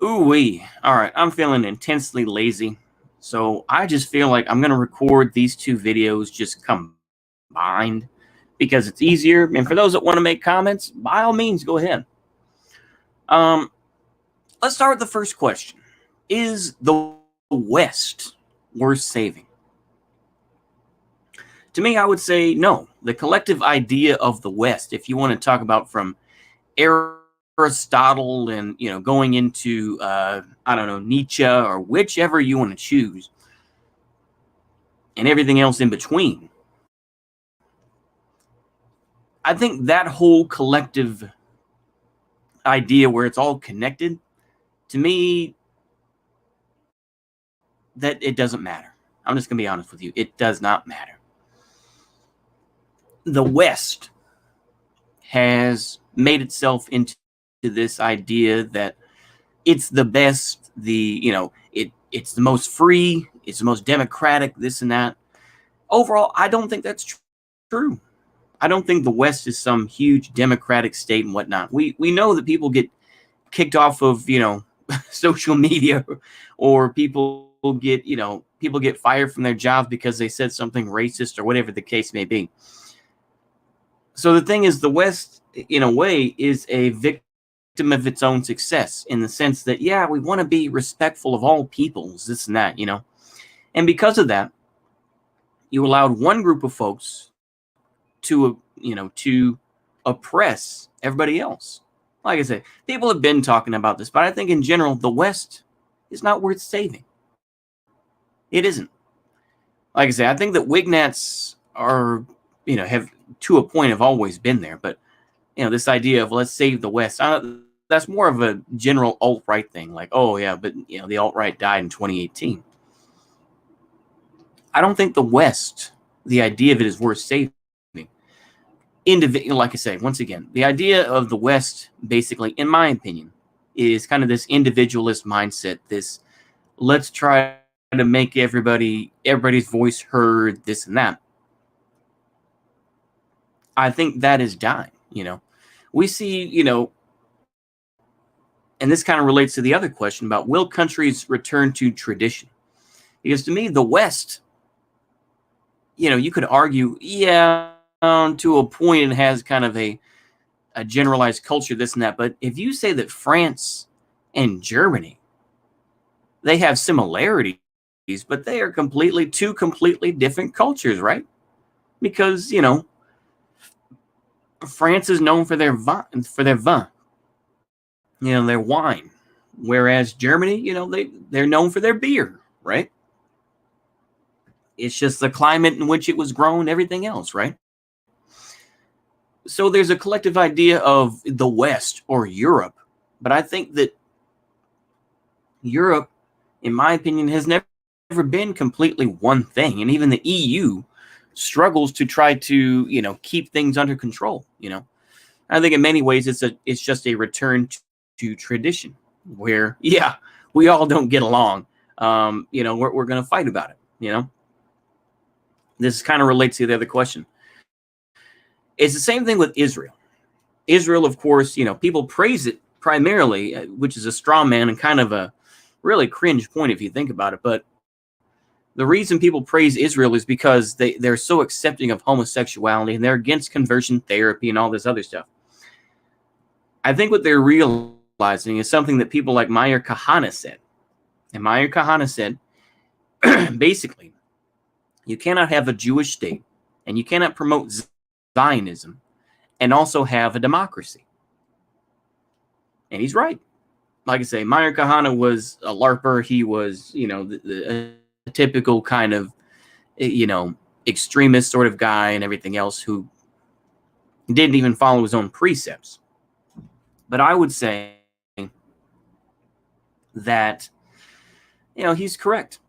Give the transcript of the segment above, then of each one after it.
Ooh-wee. All right, I'm feeling intensely lazy. So I just feel like I'm going to record these two videos just combined because it's easier. And for those that want to make comments, by all means, go ahead. Um, let's start with the first question. Is the West worth saving? To me, I would say no. The collective idea of the West, if you want to talk about from Aristotle and going into I don't know, Nietzsche or whichever you want to choose, and everything else in between, I think that whole collective idea where it's all connected, to me, that it doesn't matter. I'm just gonna be honest with you. It does not matter. The West has made itself into this idea that it's the best, it's the most free, it's the most democratic, this and that. Overall, I don't think that's true. I don't think the West is some huge democratic state and whatnot. We know that people get kicked off of social media, or people get fired from their jobs because they said something racist or whatever the case may be. So the thing is, the West, in a way, is a victim of its own success, in the sense that, yeah, we want to be respectful of all peoples, this and that, and because of that, you allowed one group of folks to oppress everybody else. Like I said, people have been talking about this, but I think in general, the West is not worth saving. It isn't. Like I say, I think that Wignats are, have to a point have always been there, but this idea of let's save the West, that's more of a general alt-right thing. Like, oh yeah, but the alt-right died in 2018. I don't think the West, the idea of it, is worth saving. Like I say, once again, the idea of the West, basically, in my opinion, is kind of this individualist mindset. This, let's try to make everybody's voice heard, this and that. I think that is dying. We see, and this kind of relates to the other question about, will countries return to tradition? Because to me, the West, you could argue, yeah, to a point, it has kind of a generalized culture, this and that. But if you say that France and Germany, they have similarities, but they are two completely different cultures, right? Because, France is known for their vin, their wine, whereas Germany, they're known for their beer, right? It's just the climate in which it was grown, everything else, right? So there's a collective idea of the West or Europe, but I think that Europe, in my opinion, has never been completely one thing, and even the EU struggles to try to keep things under control. I think in many ways it's just a return to tradition, where we all don't get along. We're going to fight about it. This kind of relates to the other question. It's the same thing with Israel. Israel, of course, people praise it primarily, which is a straw man and kind of a really cringe point if you think about it. But the reason people praise Israel is because they're so accepting of homosexuality, and they're against conversion therapy and all this other stuff. I think what they're realizing is something that people like Meir Kahane said. And Meir Kahane said, basically, you cannot have a Jewish state, and you cannot promote Zionism and also have a democracy. And he's right. Like I say, Meir Kahane was a LARPer. He was, a typical kind of, extremist sort of guy and everything else, who didn't even follow his own precepts. But I would say that, he's correct.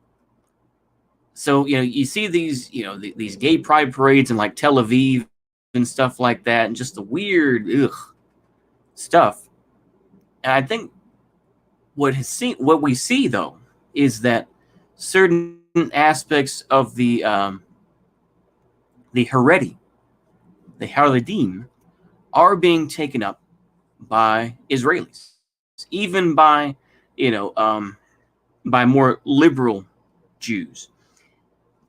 So, you see these, these gay pride parades in like Tel Aviv and stuff like that, and just the weird stuff. And I think what we see though is that certain aspects of the Haredi, the Haredim, are being taken up by Israelis, even by, by more liberal Jews.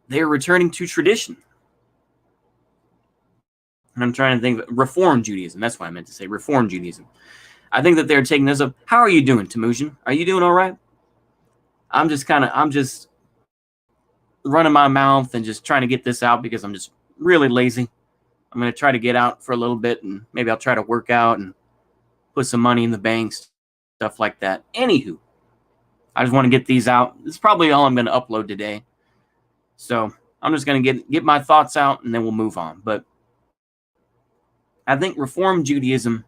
They're returning to tradition. And I'm trying to think of Reform Judaism. That's what I meant to say. Reform Judaism. I think that they're taking this up. How are you doing, Temujin? Are you doing all right? I'm just running my mouth and just trying to get this out because I'm just really lazy. I'm going to try to get out for a little bit, and maybe I'll try to work out and put some money in the bank, stuff like that. Anywho, I just want to get these out. It's probably all I'm going to upload today. So I'm just going to get my thoughts out, and then we'll move on. But I think Reform Judaism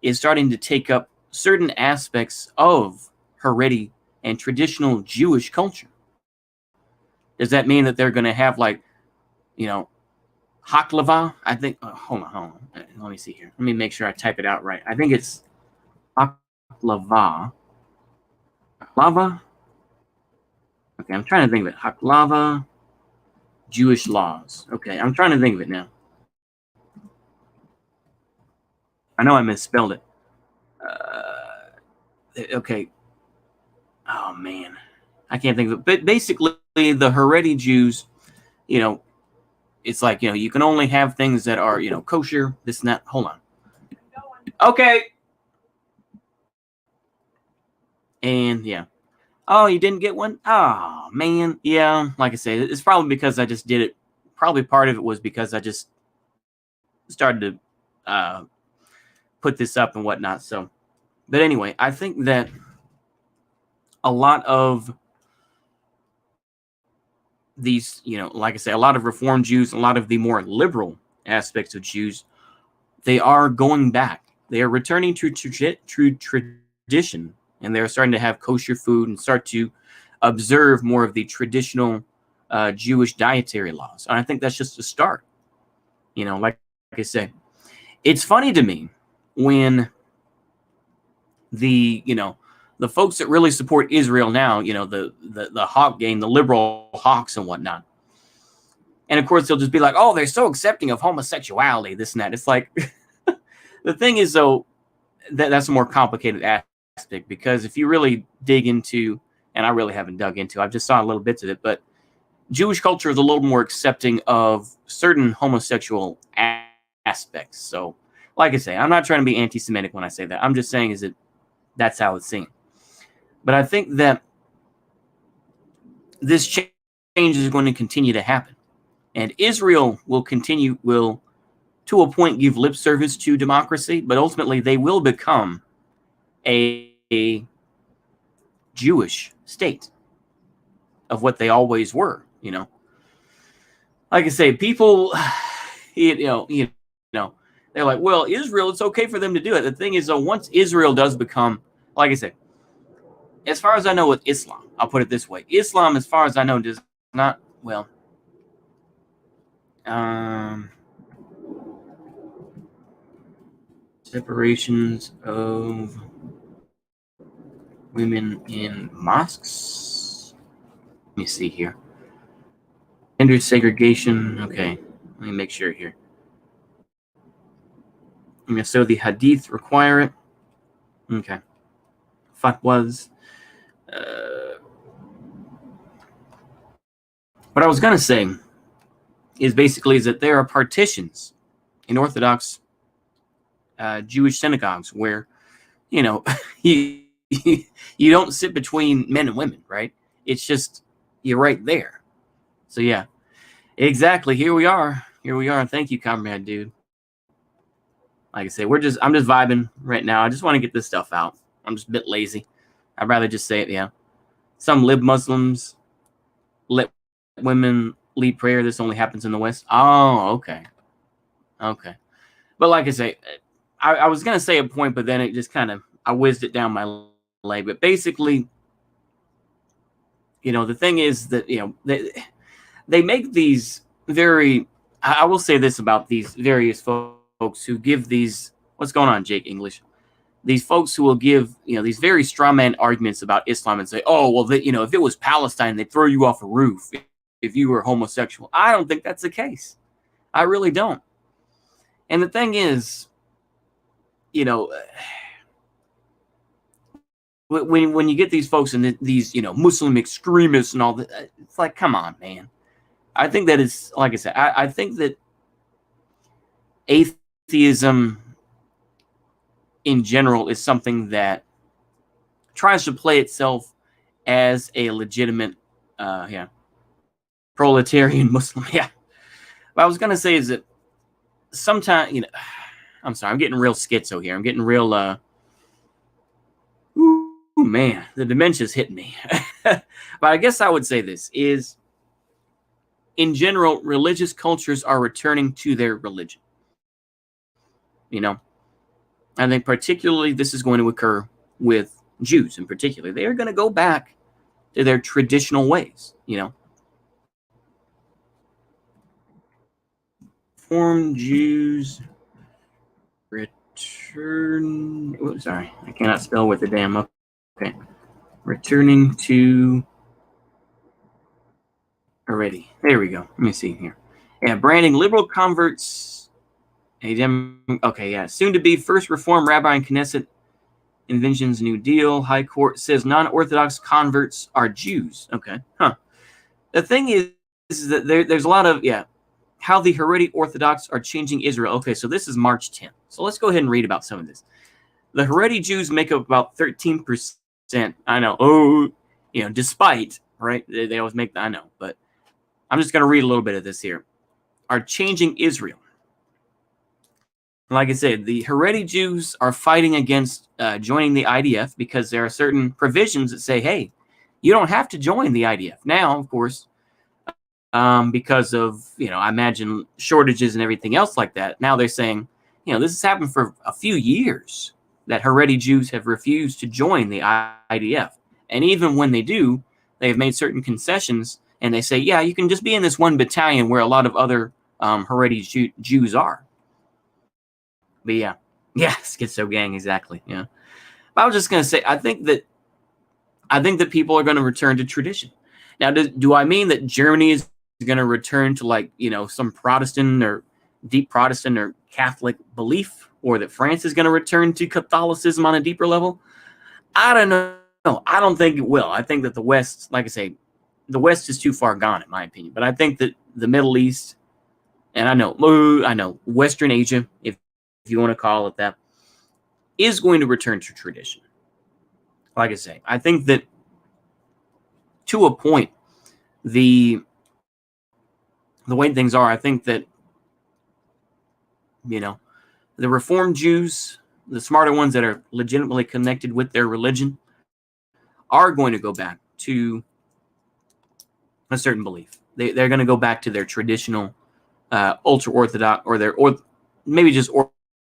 is starting to take up certain aspects of Haredi and traditional Jewish culture. Does that mean that they're going to have, like, haklava? I think, hold on. Let me see here. Let me make sure I type it out right. I think it's haklava. Haklava? Okay, I'm trying to think of it. Haklava, Jewish laws. Okay, I'm trying to think of it now. I know I misspelled it. Okay. Oh, man. I can't think of it. But basically, the Haredi Jews, it's like, you can only have things that are, kosher, this and that. Hold on. Okay. And, yeah. Oh, you didn't get one? Oh, man. Yeah, like I said, it's probably because I just did it. Probably part of it was because I just started to put this up and whatnot. So, but anyway, I think that a lot of these, like I say, a lot of Reform Jews, a lot of the more liberal aspects of Jews, they are going back. They are returning to tradition, and they're starting to have kosher food and start to observe more of the traditional Jewish dietary laws. And I think that's just a start. Like I say, it's funny to me when the folks that really support Israel now, the hawk gang, the liberal hawks and whatnot. And of course, they'll just be like, oh, they're so accepting of homosexuality, this and that. It's like, the thing is, though, that's a more complicated aspect, because if you really dig into, and I really haven't dug into, I've just saw little bits of it, but Jewish culture is a little more accepting of certain homosexual aspects. So, like I say, I'm not trying to be anti-Semitic when I say that. I'm just saying is that that's how it's seen. But I think that this change is going to continue to happen. And Israel will to a point, give lip service to democracy, but ultimately they will become a Jewish state of what they always were. Like I say, people, they're like, well, Israel, it's okay for them to do it. The thing is, though, once Israel does become, like I said, as far as I know with Islam, I'll put it this way. Islam, as far as I know, does not, separations of women in mosques. Let me see here. Gender segregation. Okay, let me make sure here. So the hadith require it. Okay. Fatwas. What I was going to say is basically that there are partitions in Orthodox Jewish synagogues where, you don't sit between men and women, right? It's just, you're right there. So yeah, exactly. Here we are. Thank you, comrade, dude. Like I say, I'm just vibing right now. I just want to get this stuff out. I'm just a bit lazy. I'd rather just say it. Yeah. Some lib Muslims let women lead prayer. This only happens in the West. Oh, okay. But like I say, I was going to say a point, but then it just kind of, I whizzed it down my leg. But basically, the thing is that, they make these very, I will say this about these various folks who give these, what's going on, Jake English? These folks who will give, these very straw man arguments about Islam and say, oh, well, if it was Palestine, they'd throw you off a roof if you were homosexual. I don't think that's the case. I really don't. And the thing is, you know, when you get these folks and these, you know, Muslim extremists and all that, it's like, come on, man. I think that is, like I said, I think that atheism in general is something that tries to play itself as a legitimate, proletarian Muslim. Yeah. What I was going to say is that sometimes, you know, I'm sorry, I'm getting real schizo here. I'm getting real, ooh, man, the dementia's hitting me. But I guess I would say this is, in general, religious cultures are returning to their religion. You know, I think particularly this is going to occur with Jews in particular. They are going to go back to their traditional ways, you know. Reform Jews return. Oh, sorry, I cannot spell with the damn. Okay, returning to already. There we go. Let me see here. Yeah, branding liberal converts. Okay, yeah. Soon to be first Reform rabbi in Knesset envisions New Deal. High Court says non-Orthodox converts are Jews. Okay, huh. The thing is that there's a lot of how the Haredi Orthodox are changing Israel. Okay, so this is March 10th. So let's go ahead and read about some of this. The Haredi Jews make up about 13%. I know. Oh, you know, despite, right? They always make I know, but I'm just going to read a little bit of this here. Are changing Israel. Like I said, the Haredi Jews are fighting against joining the IDF because there are certain provisions that say, hey, you don't have to join the IDF. Now, of course, because of, you know, I imagine shortages and everything else like that. Now they're saying, you know, this has happened for a few years that Haredi Jews have refused to join the IDF. And even when they do, they have made certain concessions and they say, yeah, you can just be in this one battalion where a lot of other Haredi Jews are. But yeah, Schizo Gang, exactly. Yeah. But I was just going to say, I think that people are going to return to tradition. Now, do I mean that Germany is going to return to, like, you know, some Protestant or deep Protestant or Catholic belief, or that France is going to return to Catholicism on a deeper level? I don't know. I don't think it will. I think that the West, like I say, the West is too far gone, in my opinion. But I think that the Middle East, and I know Western Asia, if you want to call it that, is going to return to tradition. Like I say, I think that to a point, the way things are, I think that, you know, the Reformed Jews, the smarter ones that are legitimately connected with their religion, are going to go back to a certain belief. They're going to go back to their traditional ultra-Orthodox, or maybe just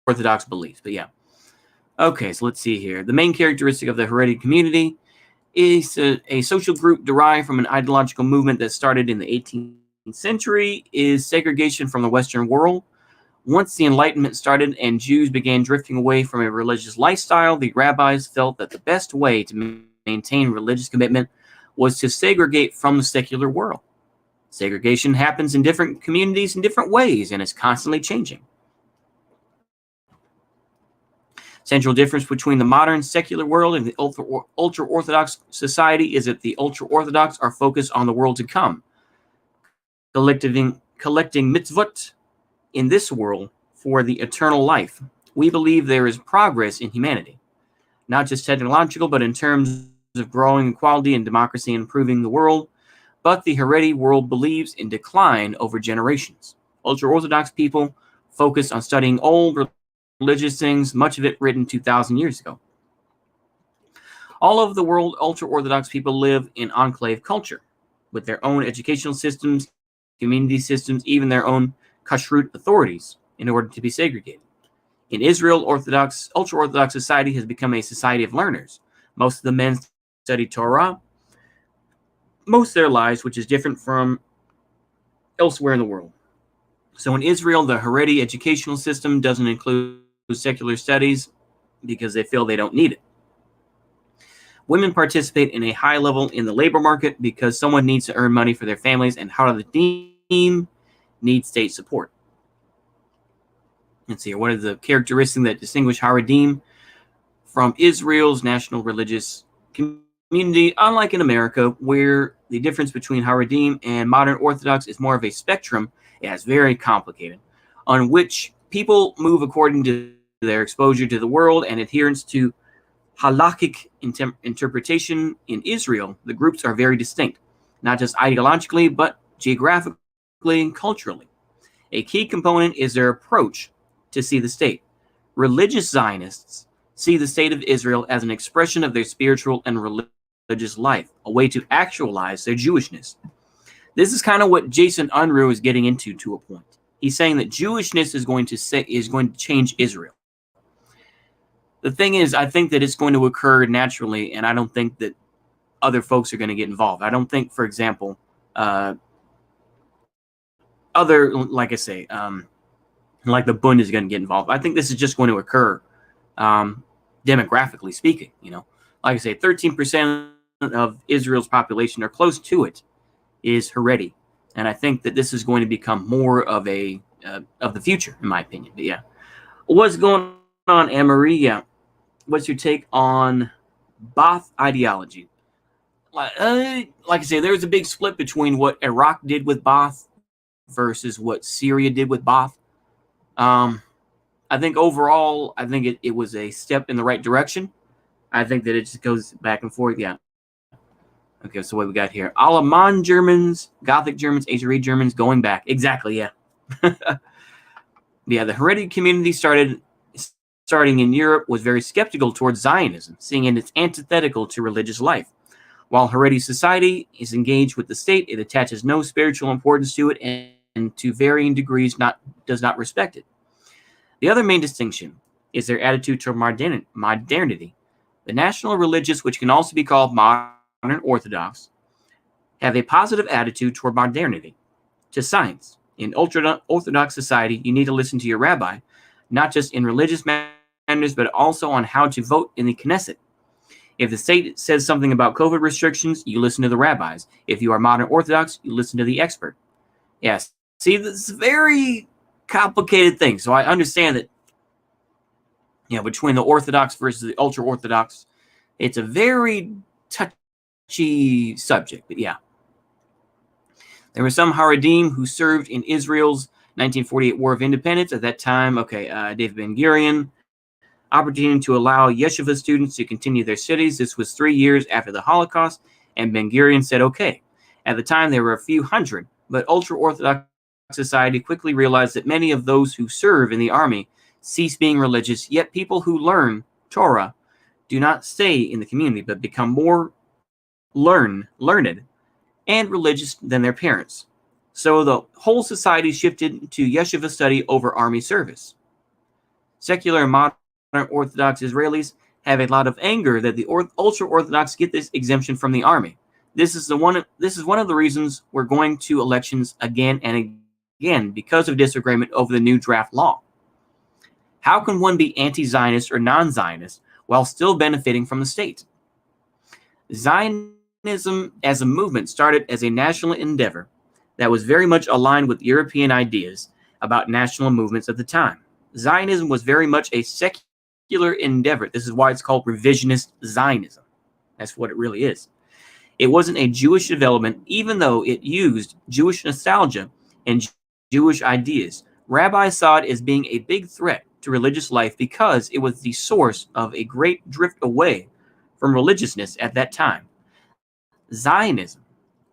Orthodox beliefs. But yeah. Okay, so let's see here. The main characteristic of the Haredi community is a social group derived from an ideological movement that started in the 18th century, is segregation from the Western world. Once the Enlightenment started and Jews began drifting away from a religious lifestyle, the rabbis felt that the best way to maintain religious commitment was to segregate from the secular world. Segregation happens in different communities in different ways and is constantly changing. Central difference between the modern secular world and the ultra-Orthodox society is that the ultra-Orthodox are focused on the world to come, collecting mitzvot in this world for the eternal life. We believe there is progress in humanity, not just technological, but in terms of growing equality and democracy and improving the world. But the Haredi world believes in decline over generations. Ultra-Orthodox people focus on studying old religious things, much of it written 2,000 years ago. All over the world, ultra-Orthodox people live in enclave culture with their own educational systems, community systems, even their own kashrut authorities in order to be segregated. In Israel, ultra-Orthodox society has become a society of learners. Most of the men study Torah most of their lives, which is different from elsewhere in the world. So in Israel, the Haredi educational system doesn't include secular studies because they feel they don't need it. Women participate in a high level in the labor market because someone needs to earn money for their families, and Haradim needs state support. Let's see here. What are the characteristics that distinguish Haredim from Israel's national religious community? Unlike in America, where the difference between Haredim and modern Orthodox is more of a spectrum, it's very complicated, on which people move according to their exposure to the world and adherence to halakhic interpretation. In Israel, the groups are very distinct, not just ideologically, but geographically and culturally. A key component is their approach to see the state. Religious Zionists see the state of Israel as an expression of their spiritual and religious life, a way to actualize their Jewishness. This is kind of what Jason Unruh is getting into to a point. He's saying that Jewishness is going to change Israel. The thing is, I think that it's going to occur naturally, and I don't think that other folks are going to get involved. I don't think, for example, like I say, like the Bund is going to get involved. I think this is just going to occur, demographically speaking. Like I say, 13% of Israel's population, or close to it, is Haredi, and I think that this is going to become more of a of the future, in my opinion. But yeah, what's going on, Anne-Marie? Yeah, what's your take on Ba'ath ideology? Like I say, there's a big split between what Iraq did with Ba'ath versus what Syria did with Ba'ath. I think overall, I think it was a step in the right direction. I think that it just goes back and forth. Yeah. Okay, so what we got here? Alaman Germans, Gothic Germans, Azeri Germans going back. Exactly, yeah. Yeah, the Haredi community starting in Europe was very skeptical towards Zionism, seeing it as antithetical to religious life. While Haredi society is engaged with the state, it attaches no spiritual importance to it and to varying degrees does not respect it. The other main distinction is their attitude toward modernity. The national religious, which can also be called modern Orthodox, have a positive attitude toward modernity, to science. In ultra-Orthodox society, you need to listen to your rabbi, not just in religious matters, but also on how to vote in the Knesset. If the state says something about COVID restrictions, you listen to the rabbis. If you are modern Orthodox, you listen to the expert. Yes. See, this is a very complicated thing. So I understand that, between the Orthodox versus the ultra-Orthodox, it's a very touchy subject. But yeah. There were some Haredim who served in Israel's 1948 War of Independence. At that time, David Ben-Gurion opportunity to allow yeshiva students to continue their studies. This was 3 years after the Holocaust, and Ben-Gurion said okay. At the time, there were a few hundred, but ultra-Orthodox society quickly realized that many of those who serve in the army cease being religious, yet people who learn Torah do not stay in the community, but become more learned and religious than their parents. So the whole society shifted to yeshiva study over army service. Secular and modern Orthodox Israelis have a lot of anger that the ultra-Orthodox get this exemption from the army. This is one of the reasons we're going to elections again and again, because of disagreement over the new draft law. How can one be anti-Zionist or non-Zionist while still benefiting from the state? Zionism as a movement started as a national endeavor that was very much aligned with European ideas about national movements at the time. Zionism was very much a secular endeavor. This is why it's called revisionist Zionism. That's what it really is. It wasn't a Jewish development, even though it used Jewish nostalgia and Jewish ideas. Rabbis saw it as being a big threat to religious life because it was the source of a great drift away from religiousness at that time. Zionism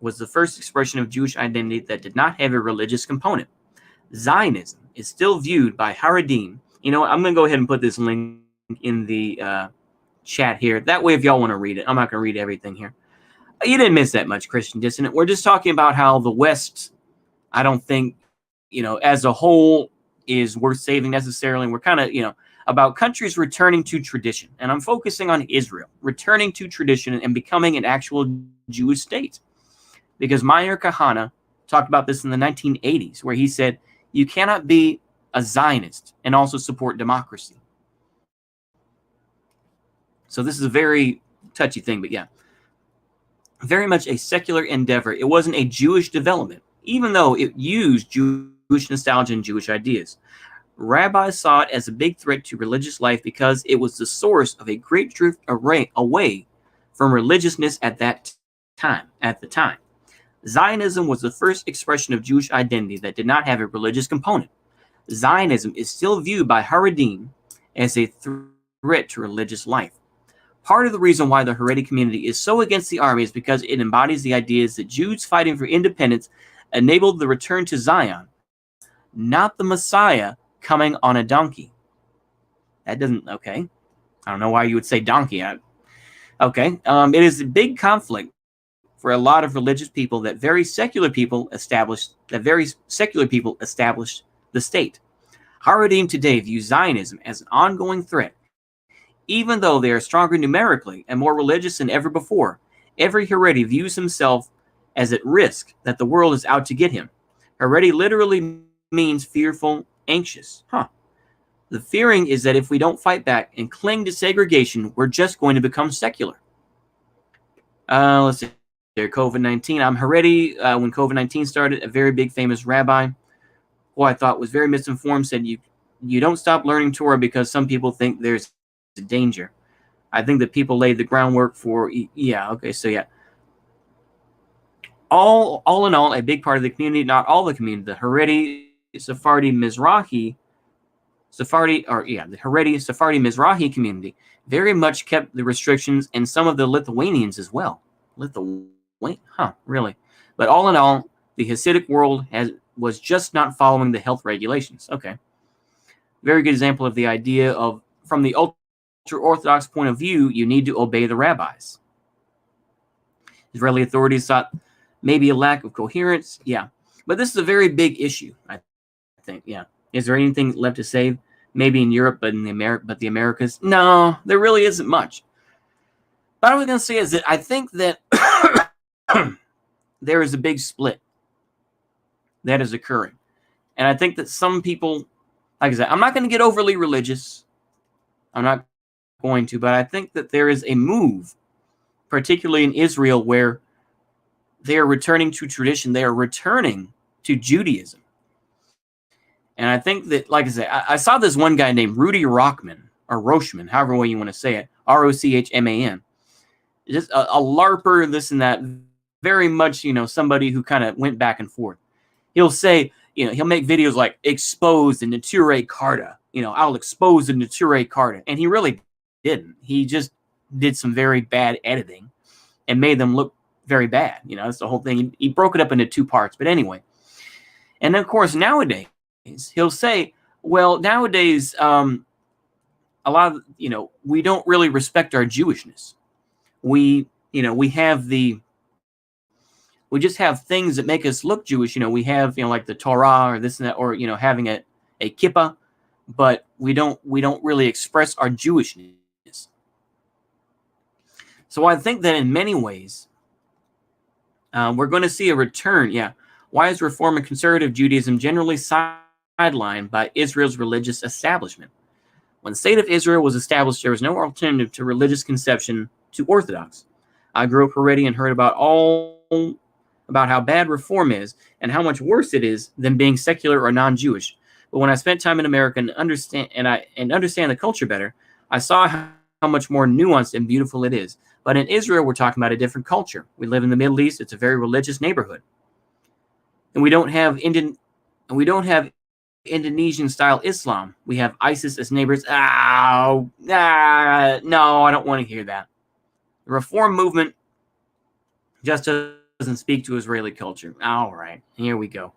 was the first expression of Jewish identity that did not have a religious component. Zionism is still viewed by Haredim. You know what? I'm going to go ahead and put this link in the chat here. That way, if y'all want to read it, I'm not going to read everything here. You didn't miss that much, Christian Dissonant. We're just talking about how the West, I don't think, as a whole is worth saving necessarily. And we're kind of, about countries returning to tradition. And I'm focusing on Israel, returning to tradition and becoming an actual Jewish state. Because Meir Kahane talked about this in the 1980s, where he said, you cannot be a Zionist and also support democracy. So this is a very touchy thing, but yeah. Very much a secular endeavor. It wasn't a Jewish development, even though it used Jewish nostalgia and Jewish ideas. Rabbis saw it as a big threat to religious life because it was the source of a great drift away from religiousness at that time. At the time, Zionism was the first expression of Jewish identity that did not have a religious component. Zionism is still viewed by Haredim as a threat to religious life. Part of the reason why the Haredi community is so against the army is because it embodies the ideas that Jews fighting for independence enabled the return to Zion, not the Messiah coming on a donkey. That doesn't, okay. I don't know why you would say donkey. Okay. It is a big conflict for a lot of religious people that very secular people established the state. Haredim today view Zionism as an ongoing threat. Even though they are stronger numerically and more religious than ever before, every Haredi views himself as at risk that the world is out to get him. Haredi literally means fearful, anxious. The fearing is that if we don't fight back and cling to segregation, we're just going to become secular. Let's see. COVID-19. I'm Haredi. When COVID-19 started, a very big famous rabbi, who I thought was very misinformed, said you don't stop learning Torah because some people think there's a danger. I think that people laid the groundwork for, all in all, a big part of the community, not all the community, the Haredi Sephardi Mizrahi community very much kept the restrictions, and some of the Lithuanians as well. Really? But all in all, the Hasidic world was just not following the health regulations. Okay. Very good example of the idea of, from the ultra-Orthodox point of view, you need to obey the rabbis. Israeli authorities thought maybe a lack of coherence. Yeah. But this is a very big issue, I think. Yeah. Is there anything left to say? Maybe in Europe, but the Americas? No, there really isn't much. But what I was going to say is that I think that there is a big split that is occurring. And I think that some people, like I said, I'm not going to get overly religious. I'm not going to, but I think that there is a move, particularly in Israel, where they are returning to tradition. They are returning to Judaism. And I think that, like I said, I saw this one guy named Rudy Rochman, or Rochman, however way you want to say it, Rochman. Just a LARPer, this and that, very much, somebody who kind of went back and forth. He'll say, he'll make videos like expose the Nature Carta. I'll expose the Nature Carta. And he really didn't. He just did some very bad editing and made them look very bad. That's the whole thing. He broke it up into two parts. But anyway. And then, of course, nowadays, he'll say, well, nowadays, a lot of, we don't really respect our Jewishness. We just have things that make us look Jewish. We have, like the Torah or this and that, or, having a kippah, but we don't really express our Jewishness. So I think that in many ways, we're going to see a return. Yeah. Why is Reform and Conservative Judaism generally sidelined by Israel's religious establishment? When the state of Israel was established, there was no alternative to religious conception to Orthodox. I grew up Haredi and heard about how bad Reform is and how much worse it is than being secular or non-Jewish. But when I spent time in America and understand the culture better, I saw how much more nuanced and beautiful it is. But in Israel, we're talking about a different culture. We live in the Middle East. It's a very religious neighborhood. And we don't have Indonesian-style Islam. We have ISIS as neighbors. No, I don't want to hear that. The Reform movement just doesn't speak to Israeli culture. All right, here we go.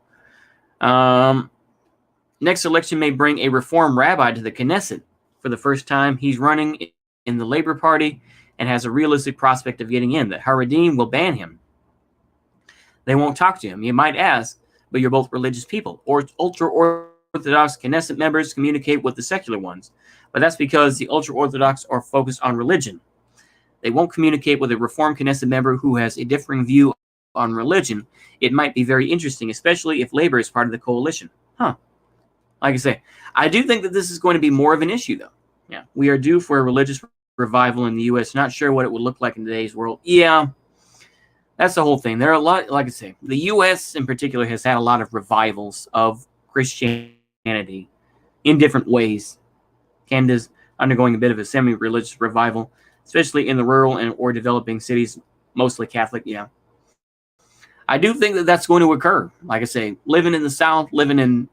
Next election may bring a Reform rabbi to the Knesset. For the first time, he's running in the Labor Party and has a realistic prospect of getting in. The Haredim will ban him. They won't talk to him. You might ask, but you're both religious people. Or ultra-Orthodox Knesset members communicate with the secular ones. But that's because the ultra-Orthodox are focused on religion. They won't communicate with a Reform Knesset member who has a differing view on religion. It might be very interesting, especially if Labor is part of the coalition. Like I say, I do think that this is going to be more of an issue, though. Yeah, we are due for a religious revival in the U.S. Not sure what it would look like in today's world. Yeah, that's the whole thing. There are a lot, like I say, the U.S. in particular has had a lot of revivals of Christianity, in different ways. Canada's undergoing a bit of a semi-religious revival, especially in the rural and or developing cities, mostly Catholic. Yeah, I do think that that's going to occur. Like I say, living in the South, living in,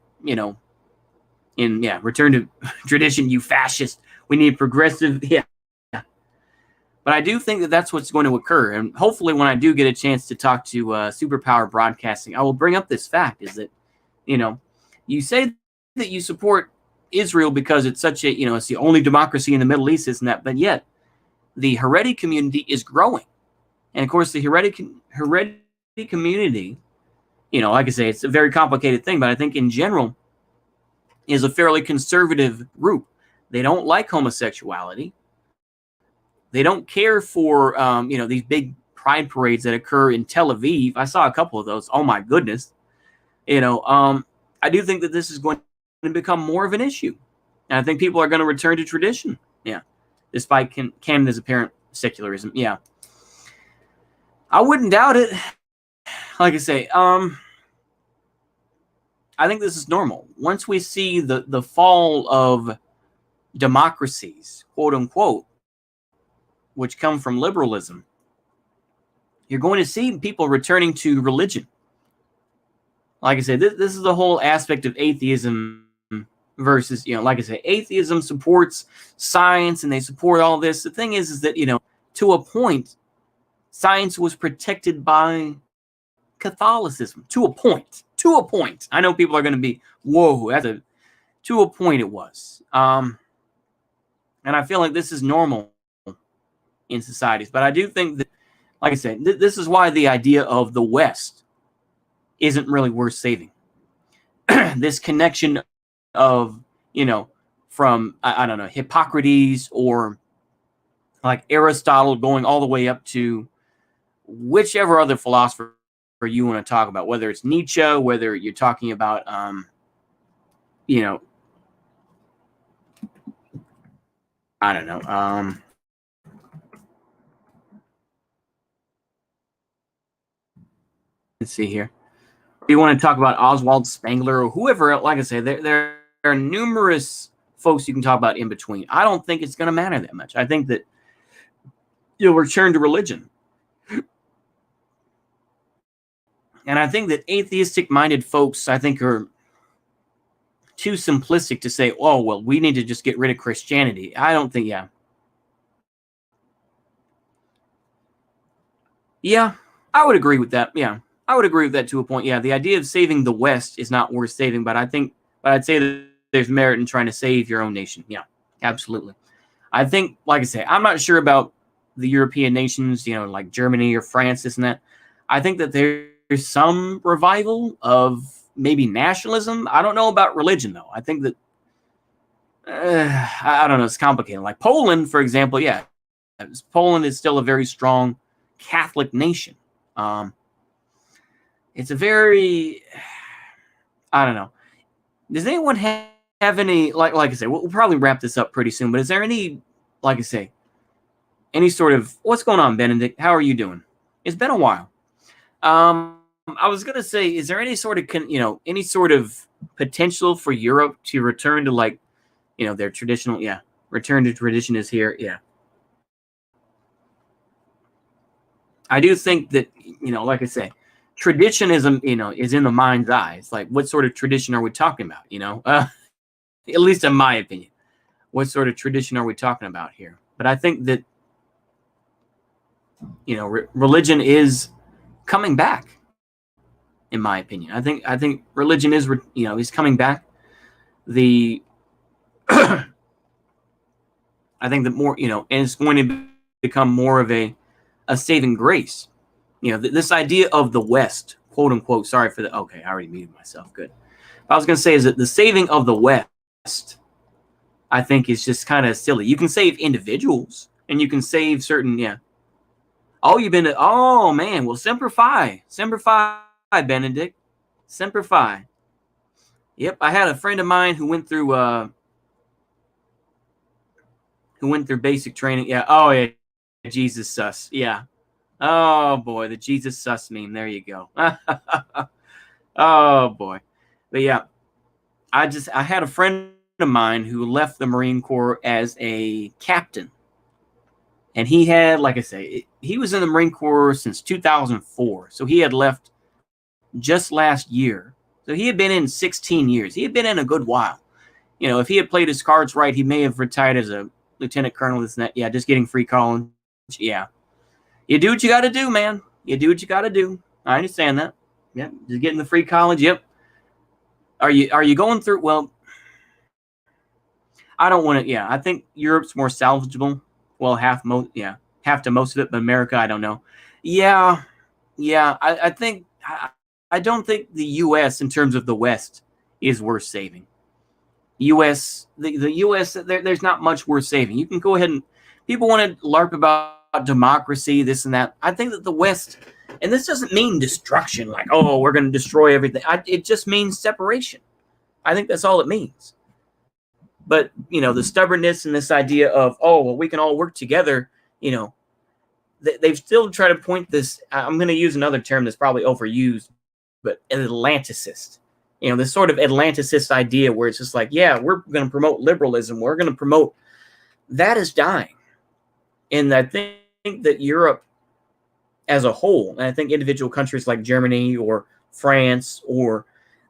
return to tradition, you fascist. We need progressive. Yeah. But I do think that that's what's going to occur. And hopefully when I do get a chance to talk to Superpower Broadcasting, I will bring up this fact is that, you say that you support Israel because it's such a, it's the only democracy in the Middle East, isn't that? But yet the Haredi community is growing. And of course, the Haredi community, like I say, it's a very complicated thing, but I think in general is a fairly conservative group. They don't like homosexuality. They don't care for, these big pride parades that occur in Tel Aviv. I saw a couple of those. Oh my goodness. I do think that this is going to become more of an issue. And I think people are going to return to tradition. Yeah. Despite Canada's apparent secularism. Yeah. I wouldn't doubt it. Like I say, I think this is normal. Once we see the fall of democracies, quote unquote, which come from liberalism, you're going to see people returning to religion. Like I said, this is the whole aspect of atheism versus, like I say, atheism supports science and they support all this. The thing is that, to a point, science was protected by Catholicism. To a point. I know people are going to be, whoa, to a point it was. And I feel like this is normal in societies. But I do think that, like I said, this is why the idea of the West isn't really worth saving. This connection of, from, I don't know, Hippocrates or like Aristotle going all the way up to whichever other philosopher you want to talk about, whether it's Nietzsche, whether you're talking about, I don't know, let's see here. You want to talk about Oswald Spengler or whoever, like I say, there are numerous folks you can talk about in between. I don't think it's going to matter that much. I think that you'll return to religion. And I think that atheistic-minded folks, I think, are too simplistic to say, oh, well, we need to just get rid of Christianity. I don't think, yeah. Yeah, I would agree with that. Yeah, I would agree with that to a point. Yeah, the idea of saving the West is not worth saving, but I'd say that there's merit in trying to save your own nation. Yeah, absolutely. I think, like I say, I'm not sure about the European nations, like Germany or France, this and that. I think that there's some revival of maybe nationalism. I don't know about religion, though. I think that, I don't know, it's complicated. Like Poland, for example, yeah. Poland is still a very strong Catholic nation. It's a very, I don't know. Does anyone have any, like I say, we'll probably wrap this up pretty soon, but is there any, like I say, any sort of, what's going on, Benedict? How are you doing? It's been a while. I was going to say, is there any sort of, any sort of potential for Europe to return to, like, their traditional, yeah, return to tradition is here, yeah. I do think that, like I say, traditionism, is in the mind's eye. It's like, what sort of tradition are we talking about, at least in my opinion. What sort of tradition are we talking about here? But I think that, religion is coming back, in my opinion. I think religion is, is coming back. I think that more, and it's going to become more of a saving grace. This idea of the West, quote unquote, sorry for the, okay, I already muted myself, good. What I was going to say is that the saving of the West, I think, is just kind of silly. You can save individuals, and you can save certain, yeah. Oh, oh man, well, Semper Fi, Benedict, Semper Fi. Yep, I had a friend of mine who went through basic training. Yeah, oh yeah, Jesus sus, yeah. Oh boy, the Jesus sus meme. There you go. Oh boy, but yeah, I had a friend of mine who left the Marine Corps as a captain. And he had, like I say, he was in the Marine Corps since 2004. So he had left just last year. So he had been in 16 years. He had been in a good while. You know, if he had played his cards right, he may have retired as a lieutenant colonel. This and that. Yeah, just getting free college. Yeah. You do what you got to do, man. You do what you got to do. I understand that. Yep. Just getting the free college. Yep. Are you going through? Well, I don't want to. Yeah, I think Europe's more salvageable. Well, half to most of it, but America, I don't know. Yeah. I think I don't think the U.S. in terms of the West is worth saving. The U.S. There's not much worth saving. You can go ahead and people want to LARP about democracy, this and that. I think that the West, and this doesn't mean destruction, like, oh, we're going to destroy everything. It just means separation. I think that's all it means. But, you know, the stubbornness and this idea of, oh, well, we can all work together, you know, they've still tried to point this. I'm going to use another term that's probably overused, but an Atlanticist. You know, this sort of Atlanticist idea where it's just like, yeah, we're going to promote liberalism. We're going to promote that is dying. And I think that Europe as a whole, and I think individual countries like Germany or France, or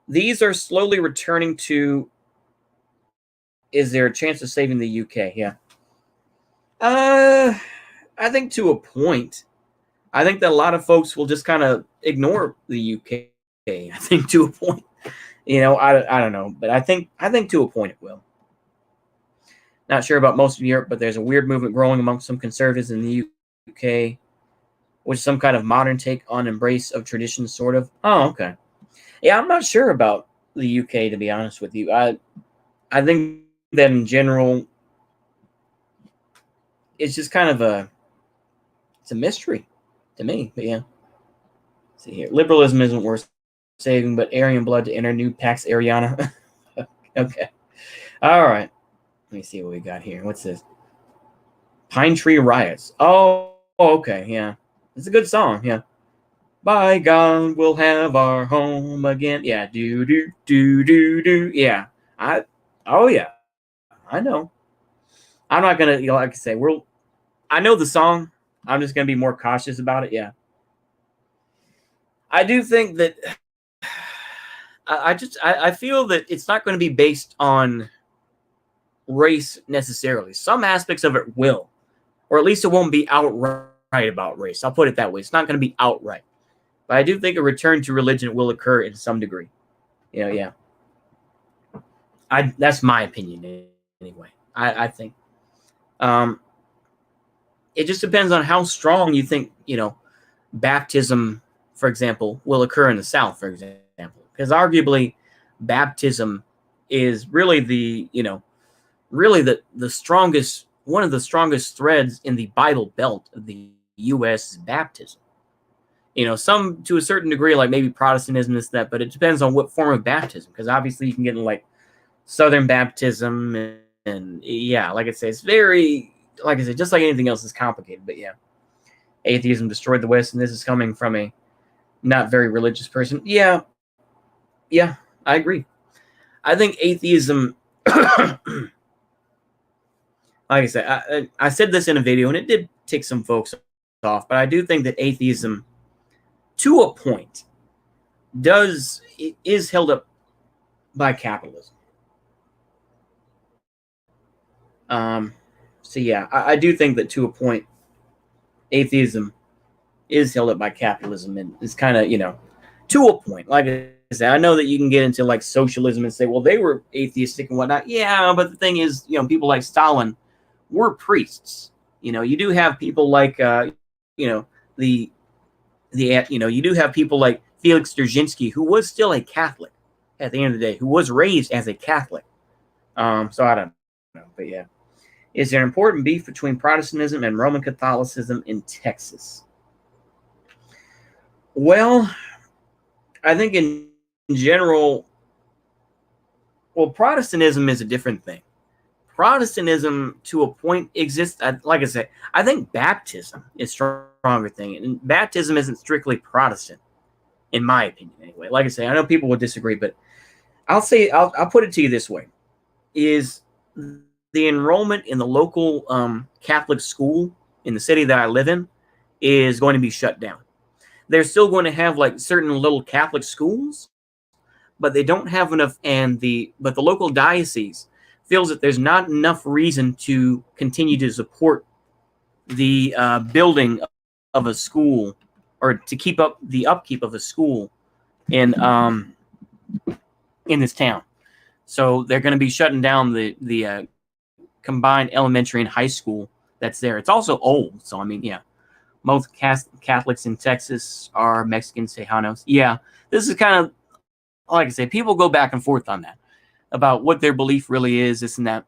these are slowly returning to, is there a chance of saving the UK? Yeah. I think to a point. I think that a lot of folks will just kind of ignore the UK. I think to a point. You know, I don't know, but I think to a point it will. Not sure about most of Europe, but there's a weird movement growing amongst some conservatives in the UK, which is some kind of modern take on embrace of tradition, sort of. Oh, okay. Yeah, I'm not sure about the UK, to be honest with you. I think that in general, it's just kind of it's a mystery to me. But yeah, let's see here. Liberalism isn't worth saving, but Aryan blood to enter new Pax Ariana. Okay. All right. Let me see what we got here. What's this? Pine Tree Riots. Oh, okay. Yeah. It's a good song. Yeah. By God, we'll have our home again. Yeah. Do, do, do, do, do. Yeah. Oh, yeah. I know. I'm not going to, you know, like I say, I know the song. I'm just going to be more cautious about it. Yeah. I do think that I feel that it's not going to be based on race necessarily. Some aspects of it will, or at least it won't be outright about race. I'll put it that way. It's not going to be outright, but I do think a return to religion will occur in some degree. You know, yeah. That's my opinion anyway. I think it just depends on how strong you think, you know, baptism, for example, will occur in the South, for example, because arguably baptism is really the strongest, one of the strongest threads in the Bible Belt of the U.S. is baptism. You know, some to a certain degree, like maybe Protestantism is that, but it depends on what form of baptism, because obviously you can get in like Southern baptism and yeah, like I say, it's very, like I said, just like anything else, is complicated. But yeah, atheism destroyed the West, and this is coming from a not very religious person. Yeah, I agree. I think atheism, like I said, I said this in a video, and it did tick some folks off, but I do think that atheism, to a point, is held up by capitalism. So yeah, I do think that to a point, atheism is held up by capitalism, and it's kind of, you know, to a point. Like I said, I know that you can get into like socialism and say, well, they were atheistic and whatnot. Yeah, but the thing is, you know, people like Stalin were priests. You know, you do have people like, you know, you do have people like Felix Dzerzhinsky, who was still a Catholic at the end of the day, who was raised as a Catholic. So I don't know, but yeah. Is there important beef between Protestantism and Roman Catholicism in Texas? Well, I think in general, well, Protestantism is a different thing. Protestantism, to a point, exists. Like I said, I think baptism is a stronger thing, and baptism isn't strictly Protestant, in my opinion, anyway. Like I say, I know people will disagree, but I'll put it to you this way: is the enrollment in the local Catholic school in the city that I live in is going to be shut down. They're still going to have like certain little Catholic schools, but they don't have enough. But the local diocese feels that there's not enough reason to continue to support the building of a school, or to keep up the upkeep of a school in this town. So they're going to be shutting down the combined elementary and high school that's there. It's also old, so I mean, yeah. Most Catholics in Texas are Mexican Tejanos. Yeah, this is kind of, like I say, people go back and forth on that, about what their belief really is, this and that.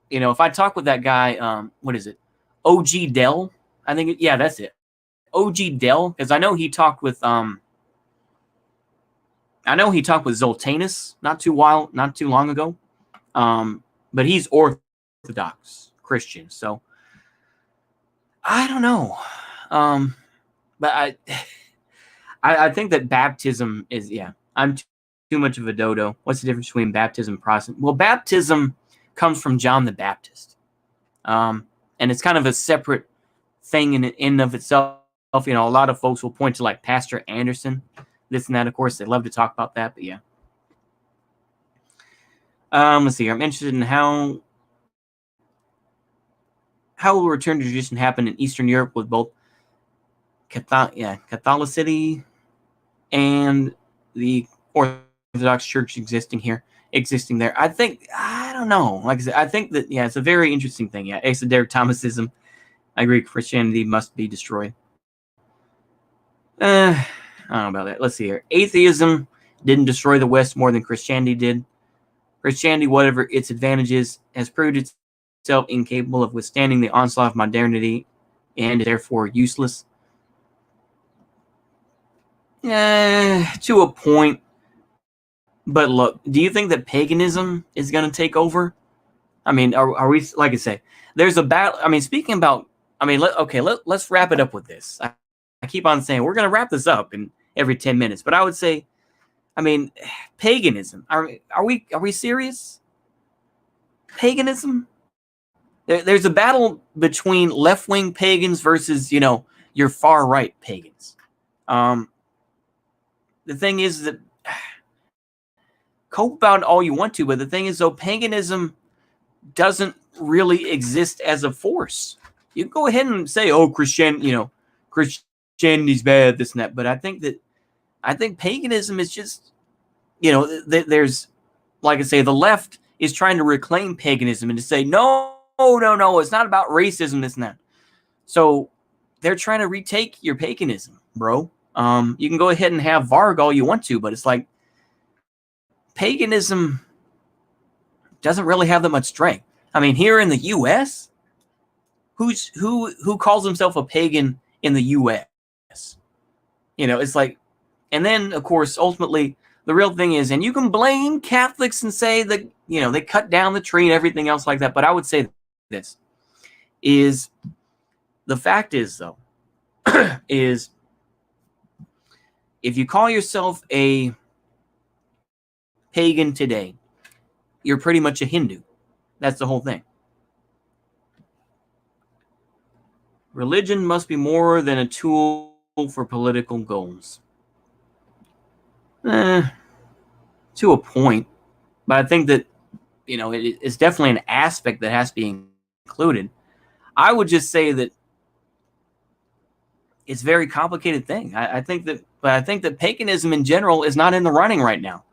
You know, if I talk with that guy, what is it? OG Dell, I think, yeah, that's it. OG Dell, because I know he talked with Zoltanus not too long ago. But he's Orthodox Christian, so I don't know. But I think that baptism is, yeah, I'm too much of a dodo. What's the difference between baptism and Protestant? Well, baptism comes from John the Baptist. And it's kind of a separate thing in and of itself. You know, a lot of folks will point to like Pastor Anderson, this and that. Of course, they love to talk about that, but yeah. Let's see here. I'm interested in how will return to tradition happen in Eastern Europe with both Catholicity and the Orthodox Church existing there. I don't know. Like I said, I think that, yeah, it's a very interesting thing. Yeah, exoteric Thomasism. I agree. Christianity must be destroyed. I don't know about that. Let's see here. Atheism didn't destroy the West more than Christianity did. Christianity, whatever its advantages, has proved itself incapable of withstanding the onslaught of modernity and therefore useless. To a point. But look, do you think that paganism is going to take over? I mean, are we, like I say, there's a battle. I mean, speaking about, I mean, let's wrap it up with this. I keep on saying we're going to wrap this up in every 10 minutes, but I would say, I mean, paganism. Are we serious? Paganism? There's a battle between left-wing pagans versus, you know, your far-right pagans. The thing is that, cope about it all you want to, but the thing is, though, paganism doesn't really exist as a force. You can go ahead and say, oh, Christianity's bad, this and that, but I think paganism is just, you know, there's, like I say, the left is trying to reclaim paganism and to say, no, it's not about racism, this and that. So they're trying to retake your paganism, bro. You can go ahead and have Varg all you want to, but it's like, paganism doesn't really have that much strength. I mean, here in the U.S., who calls himself a pagan in the U.S.? You know, it's like, and then, of course, ultimately, the real thing is, and you can blame Catholics and say that, you know, they cut down the tree and everything else like that, but I would say this is, the fact is, though, is if you call yourself a pagan today, you're pretty much a Hindu. That's the whole thing. Religion must be more than a tool for political goals. To a point. But I think that, you know, it's definitely an aspect that has to be included. I would just say that it's a very complicated thing. I think that paganism in general is not in the running right now.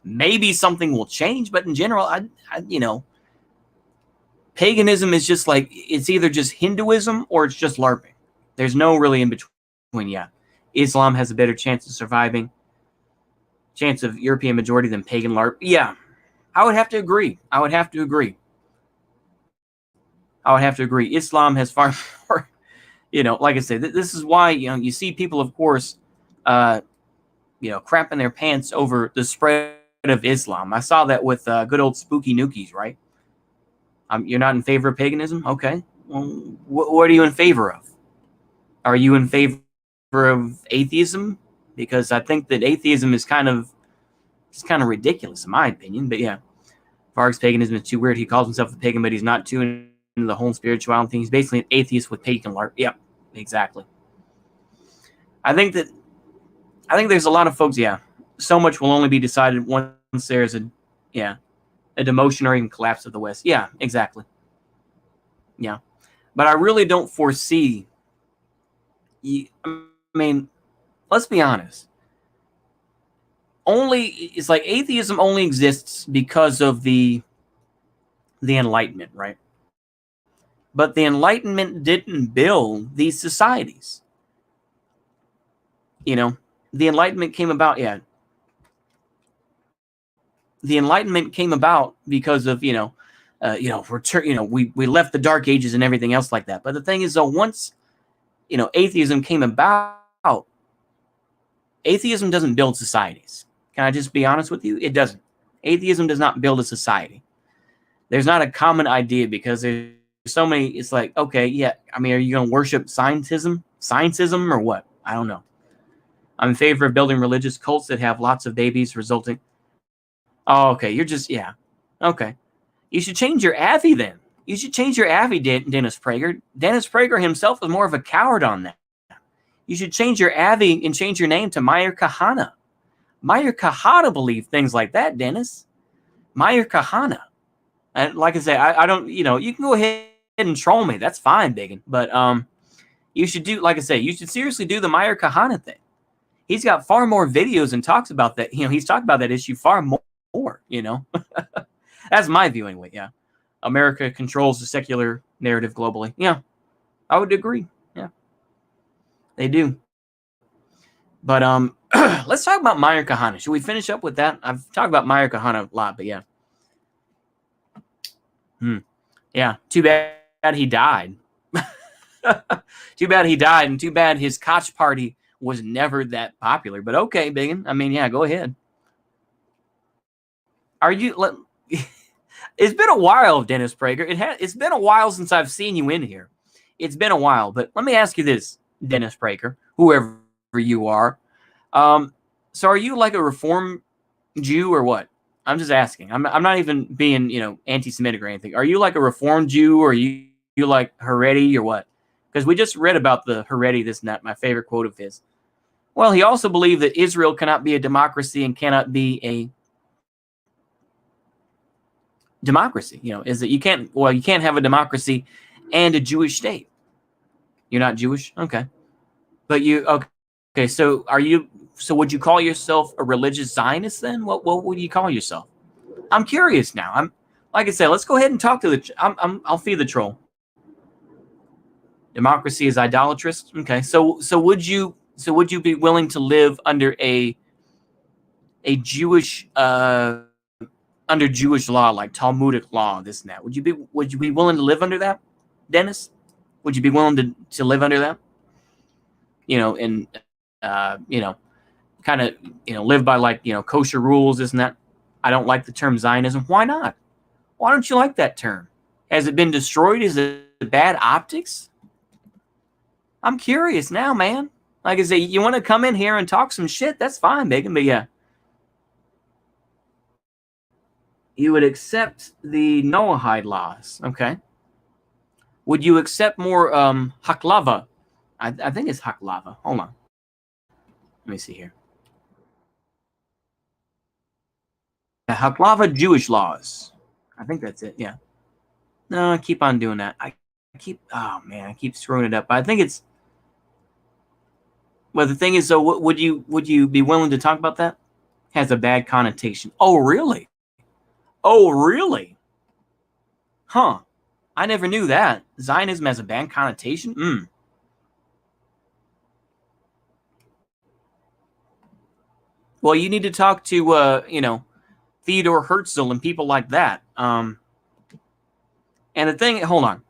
Maybe something will change, but in general, you know, paganism is just like, it's either just Hinduism or it's just LARPing. There's no really in between. Yeah, Islam has a better chance of surviving, chance of European majority than pagan LARP. Yeah, I would have to agree. Islam has far more, you know, like I said, this is why, you know, you see people, of course, you know, crapping their pants over the spread of Islam. I saw that with good old Spooky Nookies, right? You're not in favor of paganism? Okay. Well, what are you in favor of? Are you in favor of atheism? Because I think that atheism is kind of ridiculous, in my opinion. But yeah. Varg's paganism is too weird. He calls himself a pagan, but he's not too into the whole spirituality thing. He's basically an atheist with pagan art. Yep, exactly. I think there's a lot of folks. Yeah, so much will only be decided once there's a demotion or even collapse of the West. Yeah, exactly. Yeah, but I really don't foresee. I mean, let's be honest. It's like atheism only exists because of the Enlightenment, right? But the Enlightenment didn't build these societies. You know, the Enlightenment came about. Yeah, the Enlightenment came about because of we left the Dark Ages and everything else like that. But the thing is, though, once atheism came about, atheism doesn't build societies. Can I just be honest with you? It doesn't. Atheism does not build a society. There's not a common idea because there's so many. It's like, okay, yeah. I mean, are you going to worship scientism or what? I don't know. I'm in favor of building religious cults that have lots of babies resulting. Oh, okay. You're just, yeah. Okay. You should change your Avi then. You should change your Avi, Dennis Prager. Dennis Prager himself is more of a coward on that. You should change your Avi and change your name to Meyer Kahana. Meyer Kahana believed things like that, Dennis. Meyer Kahana. And like I say, I don't, you can go ahead and troll me. That's fine, Biggin. But you should do, like I say, you should seriously do the Meyer Kahana thing. He's got far more videos and talks about that. He's talked about that issue far more. That's my view anyway. Yeah, America controls the secular narrative globally. Yeah, I would agree. Yeah, they do. But let's talk about Meyer Kahana. Should we finish up with that? I've talked about Meyer Kahana a lot, but yeah. Yeah, too bad he died. Too bad he died, and too bad his Koch party was never that popular. But okay, Biggin. I mean, yeah, go ahead. It's been a while, Dennis Prager. It's been a while since I've seen you in here. It's been a while, but let me ask you this, Dennis Prager, whoever you are. So are you like a Reform Jew or what? I'm just asking. I'm not even being, anti-Semitic or anything. Are you like a Reform Jew or are you like Haredi or what? Because we just read about the Haredi, this and that, my favorite quote of his. Well, he also believed that Israel cannot be a democracy and cannot be a democracy. Is that you can't have a democracy and a Jewish state. You're not Jewish? Okay. But okay, so would you call yourself a religious Zionist then? What would you call yourself? I'm curious now. I'm like I said, let's go ahead and talk to I'll feed the troll. Democracy is idolatrous. Okay. So would you be willing to live under a Jewish under Jewish law, like Talmudic law, this and that? Would you be willing to live under that, Dennis? Would you be willing to live under that? And kind of live by like kosher rules, this and that. I don't like the term Zionism. Why not? Why don't you like that term? Has it been destroyed? Is it bad optics? I'm curious now, man. Like I say, you want to come in here and talk some shit? That's fine, Megan. But yeah, you would accept the Noahide laws, okay? Would you accept more haklava? I think it's haklava. Hold on. Let me see here. Haklava Jewish laws. I think that's it. Yeah. No, I keep on doing that. I keep screwing it up. I think it's. Well, the thing is, so would you be willing to talk about that? Has a bad connotation. Oh, really? Oh, really? Huh. I never knew that. Zionism has a bad connotation? Well, you need to talk to, Theodore Herzl and people like that. And the thing, hold on.